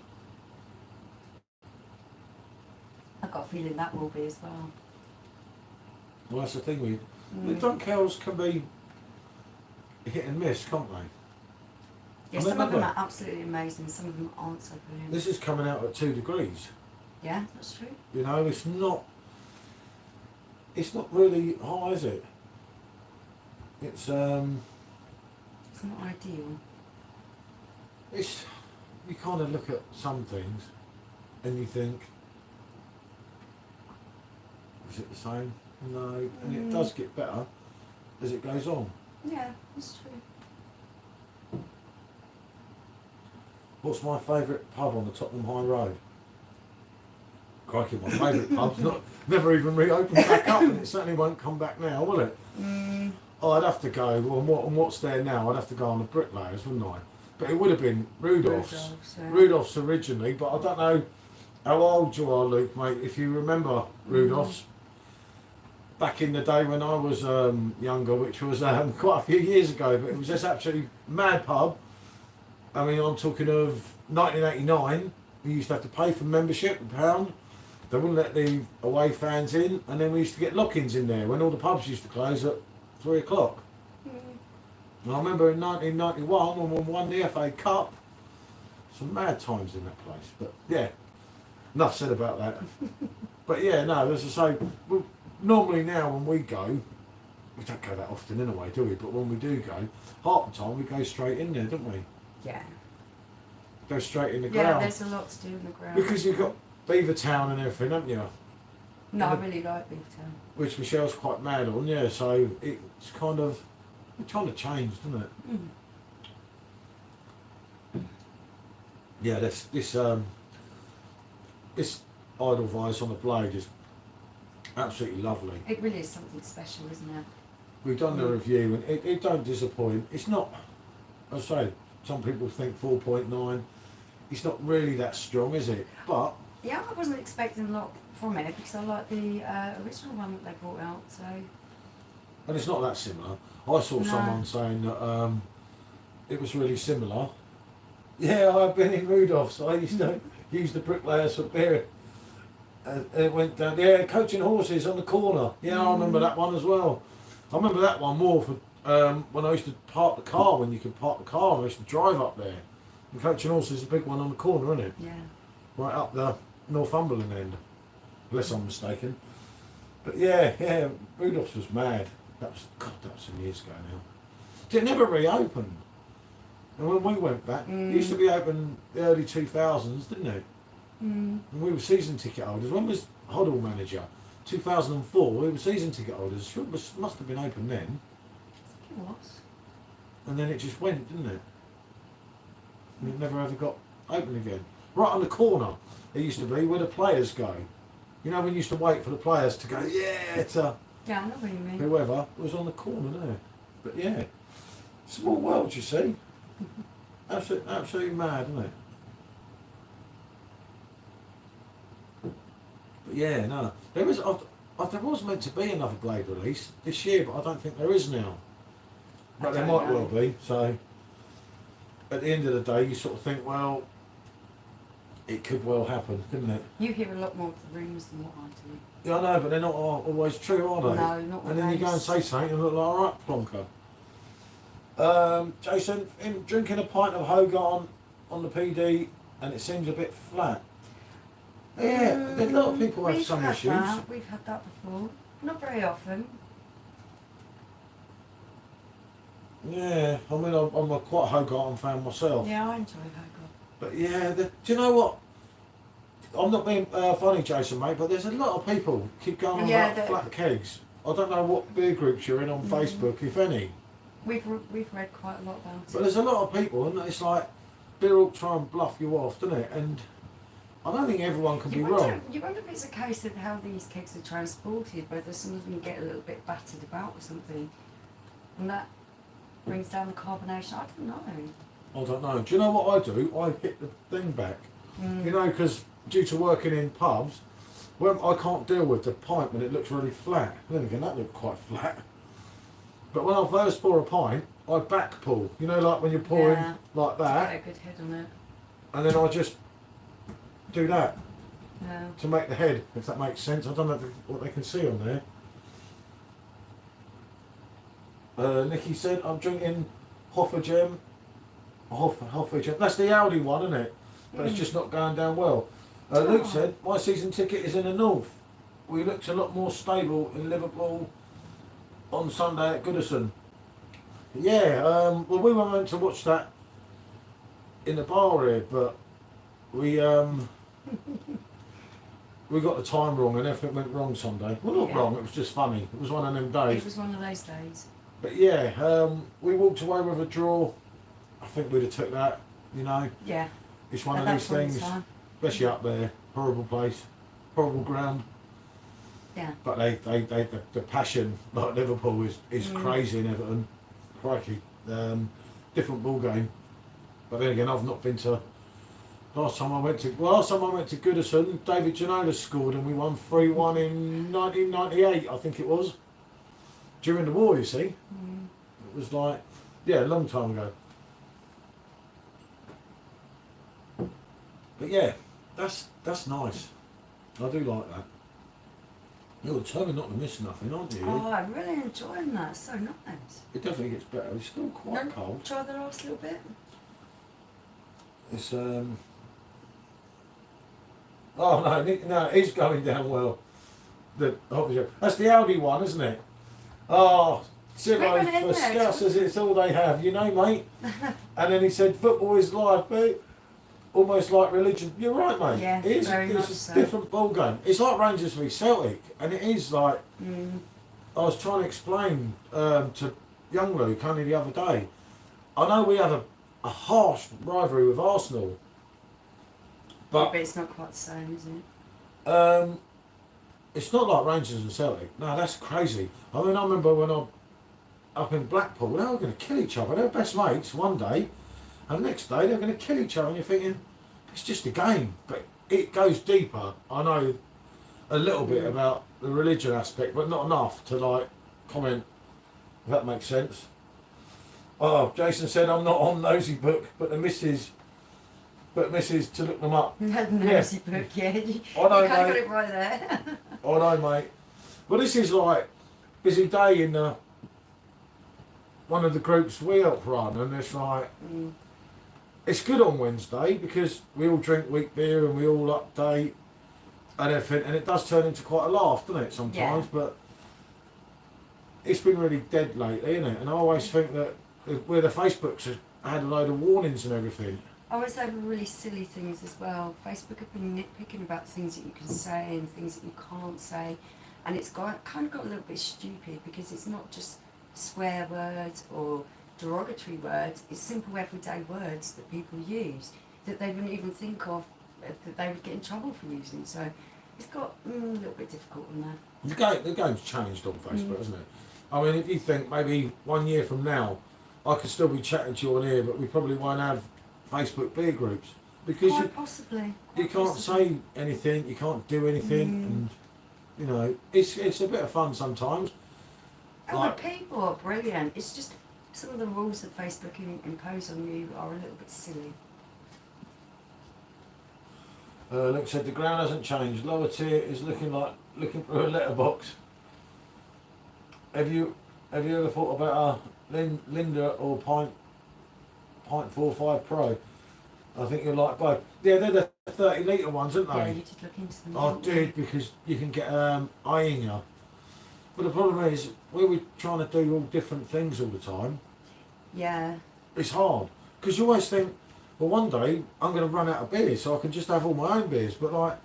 B: I've got a feeling that will be as well.
A: Well, that's the thing with the Dunkels can be hit and miss, can't they?
B: Yeah, some of them are absolutely amazing, some of them aren't so brilliant.
A: This is coming out at 2 degrees.
B: Yeah, that's true.
A: You know, it's not really high, is it? It's
B: not ideal.
A: It's, you kind of look at some things and you think, is it the same? No, and it does get better as it goes on.
B: Yeah, that's true.
A: What's my favourite pub on the Tottenham High Road? Crikey, my favourite pub's never even reopened back up, and it certainly won't come back now, will it? Oh, I'd have to go, well, on what's there now, I'd have to go on the Bricklayers, wouldn't I? But it would have been Rudolph's. Rudolph's originally, but I don't know how old you are, Luke, mate, if you remember Rudolph's. Back in the day when I was younger, which was quite a few years ago, but it was just absolutely mad pub. I mean, I'm talking of 1989. We used to have to pay for membership, £1. They wouldn't let the away fans in, and then we used to get lock-ins in there when all the pubs used to close at 3 o'clock. And I remember in 1991 when we won the FA Cup, some mad times in that place. But yeah, enough said about that. But yeah, no, as I say, normally now when we go, we don't go that often anyway, do we? But when we do go, half the time we go straight in there, don't we?
B: Yeah.
A: Go straight in the ground.
B: Yeah, there's a lot to do in the ground.
A: Because you've got Beavertown and everything, haven't you?
B: No, I really like Beavertown.
A: Which Michelle's quite mad on, yeah, so it's kind of, it's trying to change, doesn't it? Yeah, this Edelweiss on the blade is absolutely lovely.
B: It really is something special, isn't it?
A: We've done the review and it don't disappoint. It's not, I say, some people think 4.9. It's not really that strong, is it? But
B: yeah, I wasn't expecting a lot from it because I like the original one that they brought out. So.
A: And it's not that similar. I saw someone saying that it was really similar. Yeah, I've been in Rudolph's. I used to use the Bricklayers for beer. It went down. Yeah, coaching horses on the corner. Yeah, I remember that one as well. I remember that one more for when I used to park the car. When you could park the car, I used to drive up there. And coaching horses is a big one on the corner, isn't it?
B: Yeah.
A: Right up the Northumberland end, unless I'm mistaken. But yeah, Rudolph's was mad. That was some years ago now. It never reopened. And when we went back, it used to be open the early 2000s, didn't it? And we were season ticket holders. When was Hoddle manager? 2004. We were season ticket holders. Sure, must have been open then.
B: It was.
A: And then it just went, didn't it? And it never ever got open again. Right on the corner, it used to be where the players go. You know, when you used to wait for the players to go, yeah, to
B: Yeah, I know what you mean.
A: whoever was on the corner there. But yeah, small world, you see. Absolutely mad, isn't it? But yeah, no, there was meant to be another Blade release this year, but I don't think there is now. But there might well be. So at the end of the day, you sort of think, well, it could well happen, couldn't it?
B: You hear a lot more of the rumours than what I do.
A: Yeah, I know, but they're not always true, are they?
B: No, not
A: And then you go and say something and look like, alright, plonker. Jason, in drinking a pint of Hogarth on the PD and it seems a bit flat. Yeah, a lot of people have some issues.
B: We've had that before. Not very often.
A: Yeah, I mean, I'm a quite Hogarth fan myself.
B: Yeah, I enjoy Hogarth.
A: But yeah, do you know what? I'm not being funny, Jason, mate, but there's a lot of people keep going on about flat kegs. I don't know what beer groups you're in on Facebook, if any.
B: We've read quite a lot about it.
A: But there's a lot of people, and it's like, they'll all try and bluff you off, doesn't it? And I don't think everyone can be wrong.
B: You wonder if it's a case of how these kegs are transported, whether some of them get a little bit battered about or something. And that brings down the carbonation. I don't know.
A: I don't know. Do you know what I do? I hit the thing back. You know, because due to working in pubs, when I can't deal with the pint when it looks really flat. Then again, that looked quite flat. But when I first pour a pint, I back pull. You know, like when you're pouring like that.
B: To get a good head on it.
A: And then I just do that
B: Yeah.
A: to make the head, if that makes sense. I don't know what they can see on there. Nikki said, I'm drinking Hoffergem. Hoffergem. That's the Audi one, isn't it? But it's just not going down well. Luke said, my season ticket is in the north. We looked a lot more stable in Liverpool on Sunday at Goodison. Yeah, well, we were meant to watch that in the bar here, but we we got the time wrong and everything went wrong Sunday. Well, not wrong, it was just funny. It was one of them days.
B: It was one of those days.
A: But yeah, we walked away with a draw. I think we'd have took that, you know.
B: Yeah.
A: It's one of these things, especially up there. Horrible place, horrible ground.
B: Yeah.
A: But the passion, like Liverpool, is crazy in Everton. Crikey. Different ball game. But then again, I've not been to. Last time I went to Goodison, David Ginola scored and we won 3-1 in 1998, I think it was. During the war, you see. It was like, yeah, a long time ago. But yeah, that's nice. I do like that. You're determined not to miss nothing, aren't you?
B: Oh, I'm really enjoying that. So nice.
A: It definitely gets better. It's still quite cold.
B: Try the last little bit.
A: It's Oh no, it's going down well. That's the Audi one, isn't it? Oh, Ciro for Scousers, it's all they have, you know, mate. And then he said, football is life, mate. Almost like religion. You're right, mate.
B: Yeah,
A: it's a different ball game. It's like Rangers v Celtic, and it is like. I was trying to explain to young Luke only the other day. I know we have a harsh rivalry with Arsenal, but
B: it's not quite the same, is it?
A: It's not like Rangers and Celtic. No, that's crazy. I mean, I remember when I'm up in Blackpool, they were going to kill each other. They were best mates one day, and the next day they're going to kill each other. And you're thinking, it's just a game, but it goes deeper. I know a little bit about the religion aspect, but not enough to like comment. If that makes sense. Oh, Jason said I'm not on Nosy Book, but the missus to look them up.
B: Nosy Book, yeah. You
A: I know,
B: got
A: mate.
B: it right there.
A: I know, mate. But this is like busy day in one of the groups we help run, and it's like it's good on Wednesday because we all drink weak beer and we all update and everything, and it does turn into quite a laugh, doesn't it? Sometimes, but it's been really dead lately, isn't it? And I always think that where the Facebooks have had a load of warnings and everything.
B: I always have really silly things as well. Facebook have been nitpicking about things that you can say and things that you can't say, and it's kind of got a little bit stupid because it's not just swear words or derogatory words. It's simple everyday words that people use that they wouldn't even think of that they would get in trouble for using. So it's got a little bit difficult on that.
A: The game's changed on Facebook, hasn't it? I mean, if you think maybe 1 year from now, I could still be chatting to you on here, but we probably won't have Facebook beer groups because you can't say anything, you can't do anything, and you know it's a bit of fun sometimes.
B: And the people are brilliant. It's just some of the rules that Facebook impose on you are a little bit silly.
A: Luke said the ground hasn't changed. Lower tier is looking for a letterbox. Have you ever thought about a Linda or Pint 45 Pro? I think you'll like both. Yeah, they're the 30 litre ones, aren't they?
B: Yeah, you did look into them.
A: I
B: didn't you?
A: did, because you can get Iinga. But the problem is, we're trying to do all different things all the time.
B: Yeah.
A: It's hard, because you always think, well, one day I'm going to run out of beers, so I can just have all my own beers. But like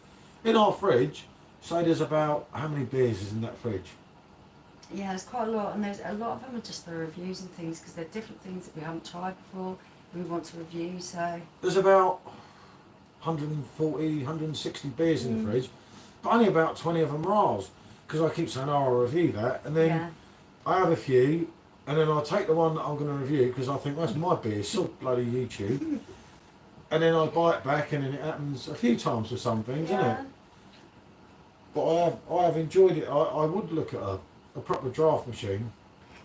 A: in our fridge, say there's about, how many beers is in that fridge?
B: Yeah, there's quite a lot, and there's a lot of them are just for reviews and things, because they're different things that we haven't tried before. We want to review, so
A: There's about 140, 160 beers in the fridge, but only about 20 of them are ours. Because I keep saying, oh, I'll review that, and then
B: yeah,
A: I have a few, and then I'll take the one that I'm going to review, because I think that's my beer, it's so bloody YouTube. And then I buy it back, and then it happens a few times with some things, isn't it? But I have enjoyed it. I would look at a proper draft machine.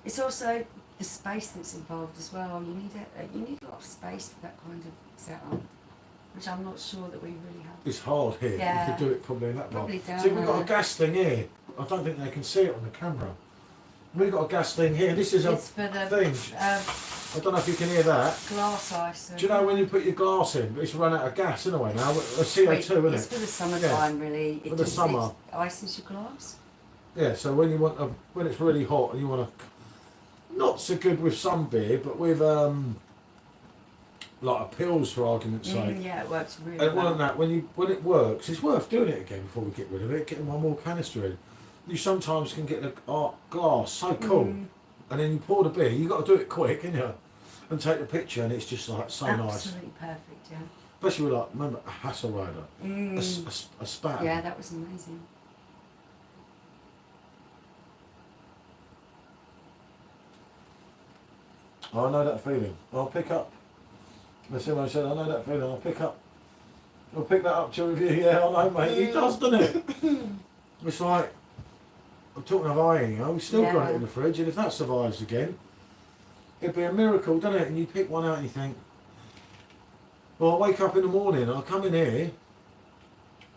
B: It's also the space that's involved as well. You need a lot of space for that kind of setup, which I'm not sure that we really have.
A: It's hard here.
B: Yeah.
A: You could do it probably in that bar.
B: Probably down
A: See, we've got
B: there.
A: a gas thing here. I don't think they can see it on the camera. We've got a gas thing here. This is a
B: It's for the
A: thing. I don't know if you can hear that.
B: glass ice.
A: Do you know when you put your glass in, it's run out of gas anyway now? A CO2, isn't
B: It's
A: it?
B: for the summertime, really.
A: For the summer.
B: It ices your glass.
A: Yeah, so when you want when it's really hot and you want to, not so good with some beer, but with like a pills for argument's sake.
B: Yeah, it works really
A: And
B: well.
A: that when it works, it's worth doing it again before we get rid of it. Getting one more canister in. You sometimes can get the glass so cool, and then you pour the beer. You got to do it quick, innit? And take the picture, and it's just like so nice.
B: Absolutely perfect, yeah.
A: Especially with like, remember a Hasselrider, a Spaten.
B: Yeah, that was amazing.
A: I know that feeling. I'll pick up. That's him. I said, I know that feeling. I'll pick that up to review. Yeah, I know, mate. He does, doesn't it? It's like, I'm talking of eyeing, we've still got it in the fridge, and if that survives again, it'd be a miracle, doesn't it? And you pick one out and you think, well, I wake up in the morning, I come in here,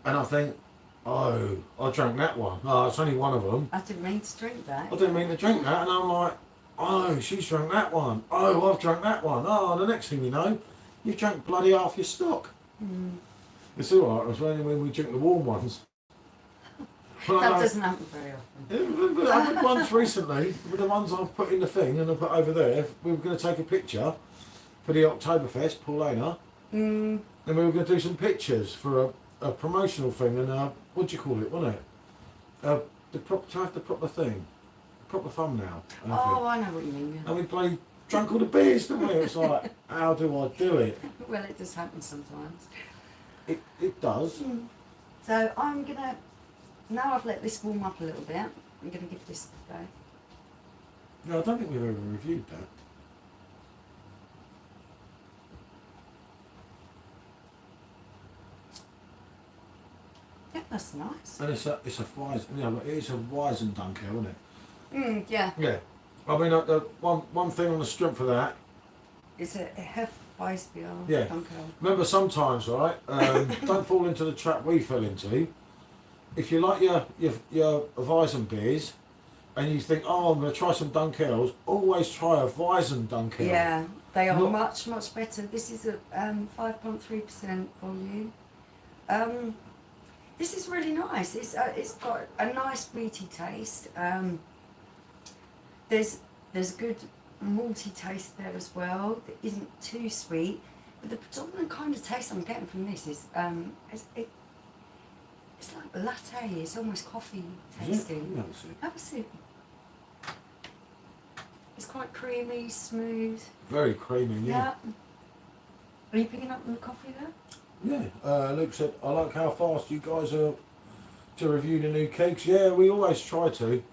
A: and I think, oh, I drank that one. Oh, it's only one of them.
B: I didn't mean to drink that.
A: I didn't mean to drink that, and I'm like, oh, she's drunk that one. Oh, I've drunk that one. Oh, the next thing you know, you've drank bloody half your stock. It's all right. It's when we drink the warm ones.
B: That doesn't happen very often.
A: I did once recently with the ones I've put in the thing and I put over there. We were going to take a picture for the Oktoberfest, Paulina, and we were going to do some pictures for a promotional thing. And what do you call it? Wasn't it? To have the proper thing. Proper thumbnail.
B: Oh, I know what you mean.
A: And we drank all the beers, didn't we? It's like, how do I do it?
B: Well, it does happen sometimes.
A: It does.
B: So I'm gonna, now I've let this warm up a little bit, I'm gonna give this a go.
A: No, I don't think we've ever reviewed that.
B: Yeah, that's nice.
A: And it's a Weizen, yeah, but it is a Weizen Dunkel, isn't it?
B: Yeah.
A: Yeah. I mean, the one thing on the strength of that.
B: It's a Weissbier.
A: Yeah.
B: Dunkel.
A: Remember, sometimes, right? Don't fall into the trap we fell into. If you like your Weizen beers, and you think, oh, I'm going to try some Dunkels, always try a Weizen Dunkel.
B: Yeah, they are much better. This is a 5.3% volume. This is really nice. It's got a nice wheaty taste. There's a good malty taste there as well that isn't too sweet. But the predominant kind of taste I'm getting from this is it's like latte. It's almost coffee tasting. Have a sip. It's quite creamy, smooth.
A: Very creamy, yeah.
B: Are you picking up on the coffee there?
A: Yeah. Luke said, I like how fast you guys are to review the new cakes. Yeah, we always try to.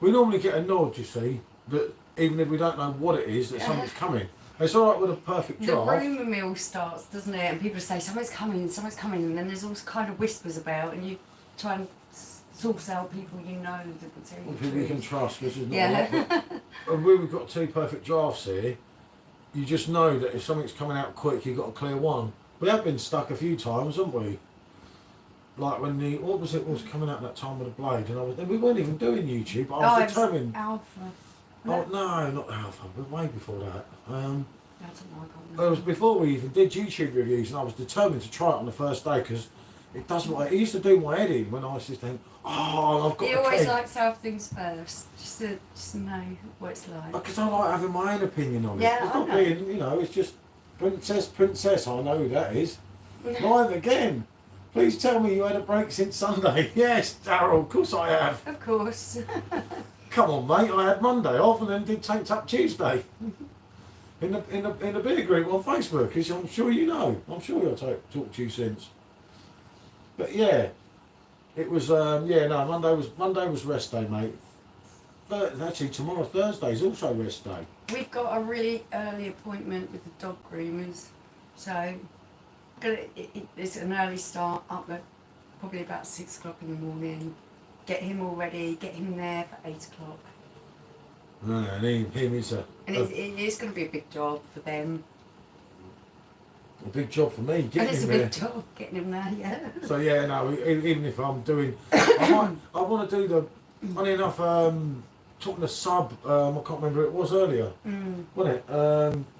A: We normally get a nod, you see, that even if we don't know what it is, that something's coming. It's all right with a perfect draft.
B: The rumour mill starts, doesn't it? And people say, something's coming, and then there's all kind of whispers about, and you try and source out people you know that will tell you.
A: People you can trust, which is not
B: Yeah.
A: a lot. And we've got two perfect drafts here. You just know that if something's coming out quick, you've got to clear one. We have been stuck a few times, haven't we? like when what was coming out that time with the Blade, and we weren't even doing YouTube. But I
B: Oh,
A: was
B: it was
A: determined.
B: Alpha.
A: Oh no, not Alpha, but way before that.
B: I don't know, I can't remember.
A: It was before we even did YouTube reviews, and I was determined to try it on the first day because it does what it used to do my head in when I was just thinking, oh, I've got.
B: He always likes to have things first, just to know what it's like.
A: Because I like having my own opinion on it.
B: Yeah,
A: It's
B: I
A: not
B: know.
A: being, it's just princess. I know who that is. Live again. Please tell me you had a break since Sunday. Yes, Daryl, of course I have.
B: Of course.
A: Come on, mate. I had Monday off and then did Tanked Up Tuesday. In the beer group on Facebook, as I'm sure you know. I'm sure I'll talk to you since. But yeah, it was Monday was rest day, mate. Actually, tomorrow Thursday is also rest day.
B: We've got a really early appointment with the dog groomers, so it's an early start up at probably about 6 o'clock in the morning. Get him all ready, get him there for 8 o'clock.
A: And him is
B: it's going to be a big job for them.
A: a big job for me
B: And
A: getting
B: it's a
A: him there.
B: big job getting him there, yeah.
A: So yeah, no, even if I'm doing, I want to do the, funny enough, talking to Sub, I can't remember who it was earlier, wasn't it?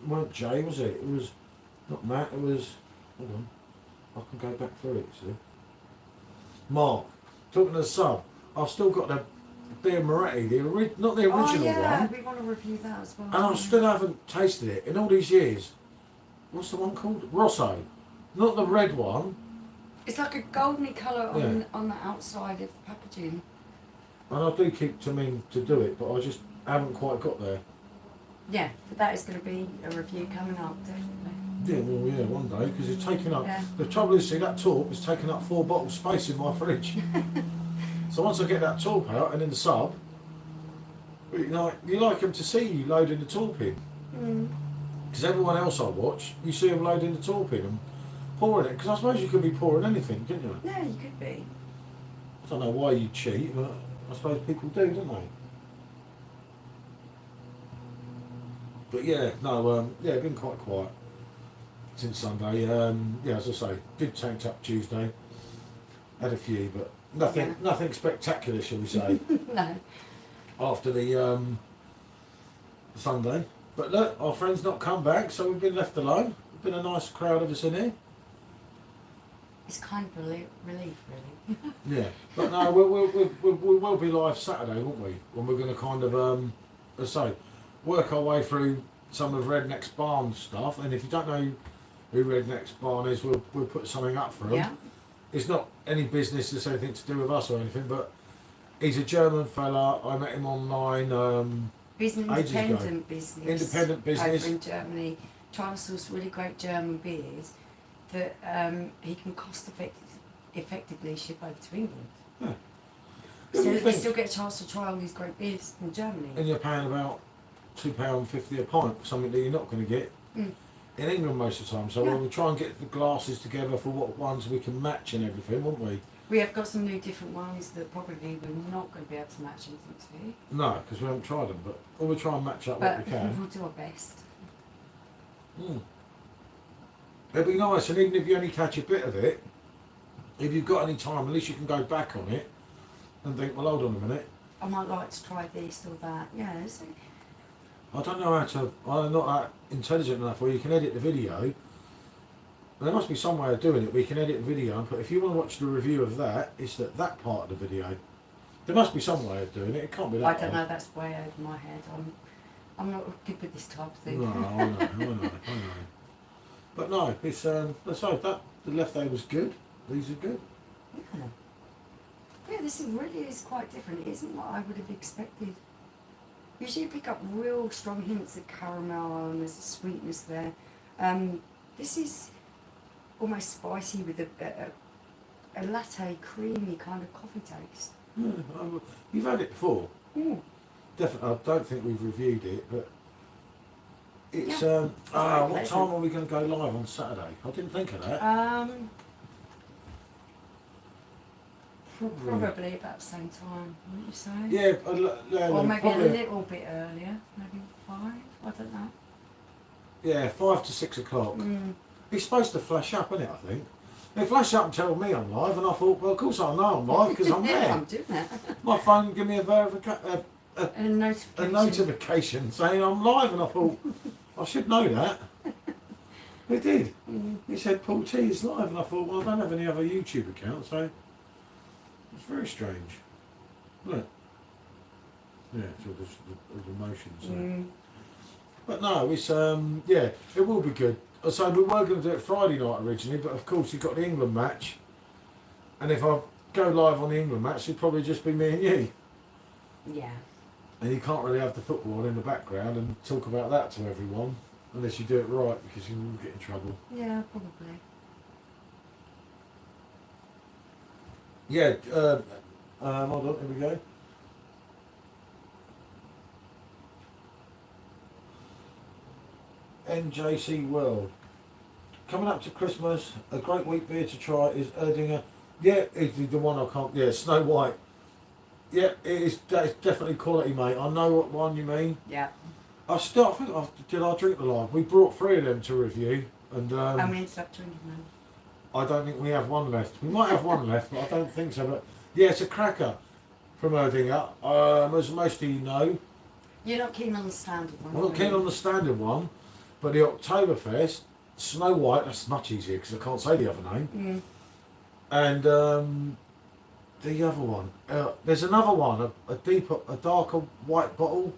A: Weren't Jay, was it? It was not Matt, it was, hold on, I can go back through it, see. Mark, talking to Sub, I've still got the beer Moretti, not the original
B: Oh yeah,
A: one,
B: we want to review that as well.
A: and I still haven't tasted it in all these years. What's the one called? Rosso, not the red one.
B: It's like a goldeny colour on the outside of the packaging.
A: And I do keep mean to do it, but I just haven't quite got there.
B: Yeah, but that is going to be a review coming up, definitely.
A: Yeah, well, yeah, one day, because it's taking up.
B: Yeah.
A: The trouble is, see, that torp is taking up 4 bottles space in my fridge. So once I get that torp out and in the sub, you like them to see you loading the torp in. Because everyone else I watch, you see them loading the torp in and pouring it. Because I suppose you could be pouring anything, couldn't you?
B: Yeah, you could be.
A: I don't know why you cheat, but I suppose people do, don't they? But yeah, no, been quite quiet since Sunday. Yeah, as I say, did Tanked Up Tuesday. Had a few, but nothing spectacular, shall we say,
B: No.
A: after the Sunday. But look, our friend's not come back, so we've been left alone. Been a nice crowd of us in here.
B: It's kind of relief, really.
A: Yeah, but no, we will be live Saturday, won't we? When we're going to kind of, as I say, work our way through some of Redneck's Barn stuff. And if you don't know who Redneck's Barn is, we'll put something up for him.
B: Yeah.
A: It's not any business that's anything to do with us or anything, but he's a German fella. I met him online.
B: He's an
A: ages ago.
B: independent business.
A: Independent business.
B: Over in Germany, trying to source really great German beers that he can effectively ship over to England.
A: Yeah.
B: So
A: you
B: you
A: think?
B: still get a chance to try all these great beers from Germany.
A: And you're paying about £2.50 a pint for something that you're not going to get in England most of the time. So we'll try and get the glasses together for what ones we can match and everything, won't we?
B: We have got some new different ones that probably we're not going to be able to match anything to.
A: No, because we haven't tried them, but we'll try and match up
B: But
A: what we can.
B: we'll do our best.
A: It'd be nice, and even if you only catch a bit of it, if you've got any time, at least you can go back on it and think, well, hold on a minute.
B: I might like to try this or that. Yeah, is it?
A: I don't know how to, I'm not that intelligent enough where you can edit the video. There must be some way of doing it where you can edit the video and put, if you want to watch the review of that, it's that part of the video. There must be some way of doing it, it can't be that
B: I don't
A: hard.
B: know, that's way over my head. I'm not good with this type of thing.
A: No, I know. But no, it's, let's hope that, the left day was good, these are good.
B: Yeah. Yeah, this really is quite different. It isn't what I would have expected. Usually you pick up real strong hints of caramel and there's a sweetness there. This is almost spicy with a latte, creamy kind of coffee taste.
A: Yeah, you've had it before.
B: Mm.
A: Definitely, I don't think we've reviewed it, but it's,
B: Yeah.
A: what
B: Pleasant.
A: time are we going to go live on Saturday? I didn't think of that.
B: Probably about the same time, wouldn't you say?
A: Yeah,
B: Or maybe
A: probably,
B: a little bit earlier, maybe 5, I don't know.
A: yeah, 5 to 6 o'clock.
B: Mm.
A: It's supposed to flash up, isn't it, I think? It flashed up and told me I'm live, and I thought, well, of course I know I'm live because I'm there.
B: I'm doing that.
A: My phone gave me a
B: A
A: notification saying I'm live, and I thought, I should know that. It did. It said Paul T is live, and I thought, well, I don't have any other YouTube accounts, so it's very strange. Look. Yeah, it's all the emotions. So. But no, it's yeah, it will be good. So we were going to do it Friday night originally, but of course you've got the England match, and if I go live on the England match, it'd probably just be me and you.
B: Yeah.
A: And you can't really have the football in the background and talk about that to everyone, unless you do it right, because you will get in trouble.
B: Yeah, probably.
A: Yeah, hold on, here we go. NJC World. Coming up to Christmas, a great wheat beer to try is Erdinger. Yeah, it's the one I can't. Yeah, Snow White. Yeah, that is definitely quality, mate. I know what one you mean.
B: Yeah.
A: I drink the lime. We brought 3 of them to review, and
B: we ended up drinking them.
A: I don't think we have one left. We might have one left, but I don't think so. But yeah, it's a cracker from Erdinger. As most of you know,
B: you're not keen on the standard one.
A: I'm not keen on the standard one, but the Oktoberfest Snow White. That's much easier because I can't say the other name. And the other one. There's another one. A darker white bottle.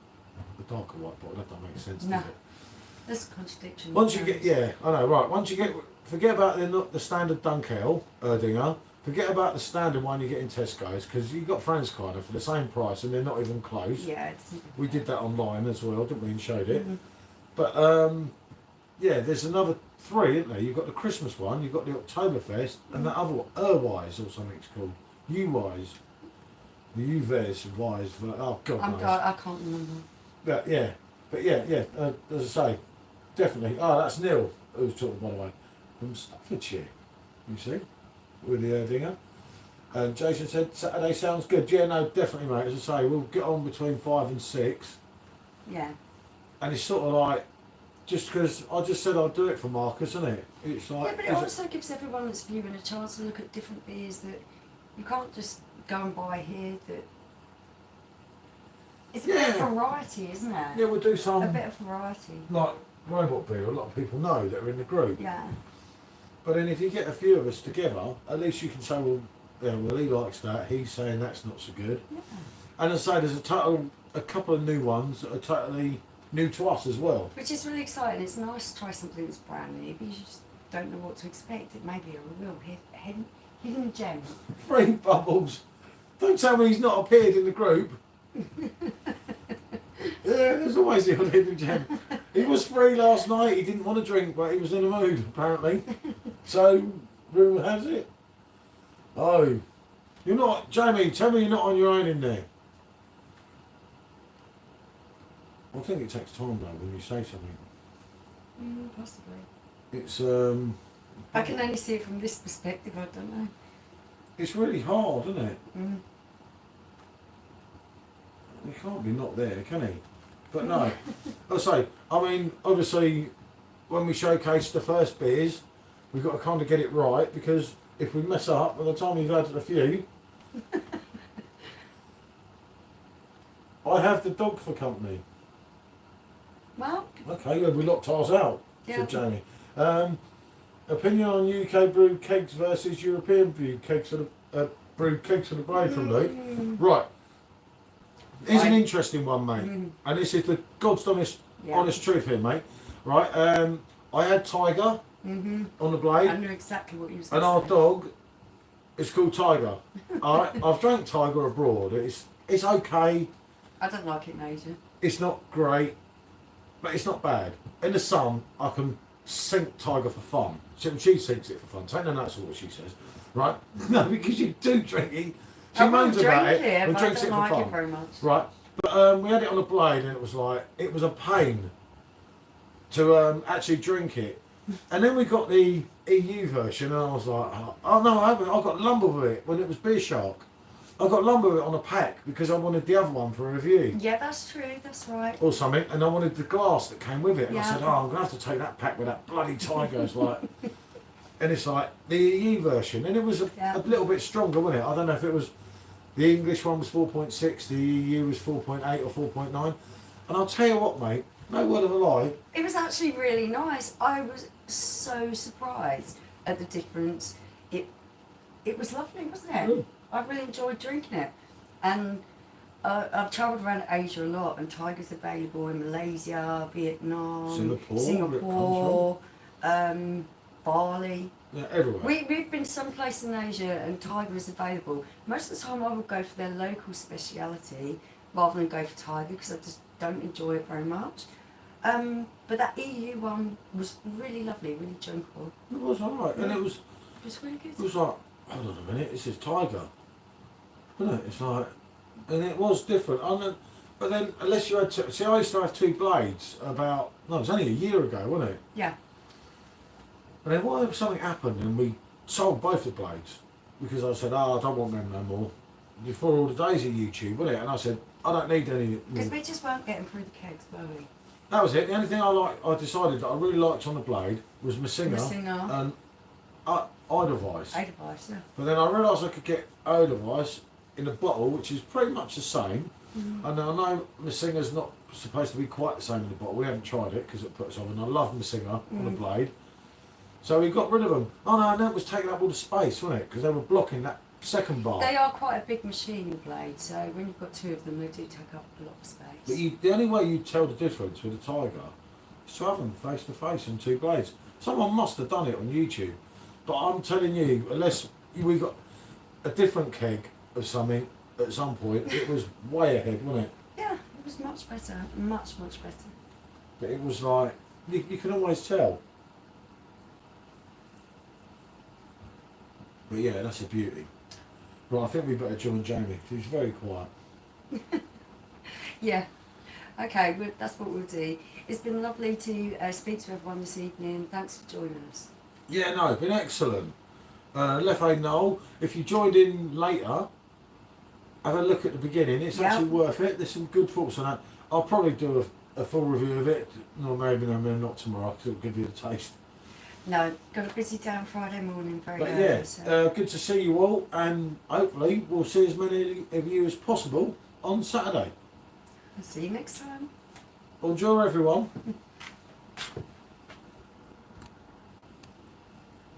A: A darker white bottle. That don't make sense,
B: no.
A: does it?
B: There's a contradiction.
A: Once you get, I know, right. Once you get, forget about the standard Dunkel Erdinger. Forget about the standard one you get in Tesco's, because you got Franz kind of for the same price and they're not even close.
B: Yeah.
A: We did that online as well, didn't we? And showed it. But yeah, there's another 3, isn't there? You've got the Christmas one, you've got the Oktoberfest, and the other one, Urwise or something it's called. U-Wise. The U-Vez, Wise. Oh, God knows.
B: I can't remember.
A: But yeah, as I say, definitely. Oh, that's Neil, who's talking, by the way, from Staffordshire, you see, with the Erdinger. And Jason said, Saturday sounds good. Yeah, no, definitely, mate. As I say, we'll get on between 5 and 6.
B: Yeah.
A: And it's sort of like, just because I just said I'll do it for Marcus, isn't it? It's like,
B: yeah, but it also gives everyone that's viewing a chance to look at different beers that you can't just go and buy here. That it's a bit of variety, isn't it?
A: Yeah, we'll do some.
B: A bit of variety.
A: Like robot beer, a lot of people know that are in the group.
B: Yeah.
A: But then if you get a few of us together, at least you can say, well, yeah, well, he likes that. He's saying that's not so good.
B: Yeah.
A: And as I say, there's a couple of new ones that are totally new to us as well.
B: Which is really exciting. It's nice to try something that's brand new, but you just don't know what to expect. It may be a real hidden gem.
A: Free Bubbles. Don't tell me he's not appeared in the group. Yeah, there's always the odd hidden gem. He was free last night. He didn't want to drink, but he was in the mood, apparently. So, rumour has it. Oh, you're not, Jamie, tell me you're not on your own in there. I think it takes time though when you say something.
B: Possibly.
A: It's
B: I can only see it from this perspective. I don't know.
A: It's really hard, isn't it? He can't be not there, can he? But no, I say. I mean, obviously, when we showcase the first beers, we've got to kind of get it right, because if we mess up, by the time you've had a few, I have the dog for company.
B: Well.
A: Okay, yeah, we locked ours out,
B: Yeah.
A: said Jamie. Opinion on UK brewed kegs versus European brewed kegs for the bride from Luke. Right. Here's an interesting one, mate. And this is the God's honest truth here, mate. Right. I had Tiger on the blade.
B: I knew exactly what you was
A: and
B: going
A: our
B: to say.
A: dog is called Tiger. Alright. I've drank Tiger abroad. It's okay.
B: I don't like it in Asia.
A: It's not great, but it's not bad. In the sun, I can sink Tiger for fun. She sinks it for fun. Take no notice of what she says, right? No, because you do drink it. She moans about it, but drinks it for fun.
B: It very much.
A: Right, but we had it on a blade, and it was a pain to actually drink it. And then we got the EU version, and I was like, oh no, I haven't. I got lumber with it when it was Beer Shark. I got lumber with it on a pack because I wanted the other one for a review.
B: Yeah, that's true. That's right.
A: Or something, and I wanted the glass that came with it. And
B: Yeah.
A: I said, oh, I'm going to have to take that pack with that bloody Tiger. It's like, and it's like the EU version, and it was a little bit stronger, wasn't it? I don't know if it was the English one was 4.6, the EU was 4.8 or 4.9, and I'll tell you what, mate, no word of a lie.
B: It was actually really nice. I was so surprised at the difference. It was lovely, wasn't it?
A: Mm.
B: I really enjoyed drinking it, and I've travelled around Asia a lot, and Tiger's available in Malaysia, Vietnam, Singapore, Bali.
A: Yeah, everywhere.
B: We've been someplace in Asia and Tiger is available. Most of the time I would go for their local speciality rather than go for Tiger because I just don't enjoy it very much. But that EU one was really lovely, really drinkable.
A: It was alright, and it was
B: really good.
A: It was like, hold on a minute, this is Tiger. Wasn't it? It's like, and it was different. But then, unless you had to, see, I used to have 2 blades it was only a year ago, wasn't it?
B: Yeah.
A: And then what something happened and we sold both the blades because I said, I don't want them no more. Before all the days of YouTube, wasn't it? And I said, I don't need any
B: Because
A: more.
B: we just weren't getting through the kegs, were we?
A: That was it. The only thing I decided that I really liked on the blade was Messinger and Edelweiss.
B: Edelweiss, yeah.
A: But then I realised I could get Edelweiss in a bottle, which is pretty much the same.
B: Mm.
A: And I know Messinger's not supposed to be quite the same in the bottle. We haven't tried it because it puts off, and I love Messinger on the blade. So we got rid of them. Oh no, and that was taking up all the space, wasn't it? Because they were blocking that second bar.
B: They are quite a big machine, the blade, so when you've got 2 of them, they do take up a lot of space.
A: But the only way you tell the difference with a Tiger is to have them face to face on 2 blades. Someone must have done it on YouTube. But I'm telling you, unless we got a different keg of something at some point, it was way ahead, wasn't it?
B: Yeah, it was much better, much better.
A: But it was like, you can always tell. But yeah, that's a beauty. Right, I think we better join Jamie. She's very quiet.
B: Yeah. Okay, well, that's what we'll do. It's been lovely to speak to everyone this evening. Thanks for joining us.
A: Yeah, no, it's been excellent. Leffe, Noel, if you joined in later, have a look at the beginning. It's actually worth it. There's some good thoughts on that. I'll probably do a full review of it. No, maybe not tomorrow because it'll give you a taste.
B: No, got a busy day on Friday morning, very early.
A: Yeah,
B: so.
A: good to see you all, and hopefully we'll see as many of you as possible on Saturday.
B: I'll see you next time.
A: Bonjour, everyone.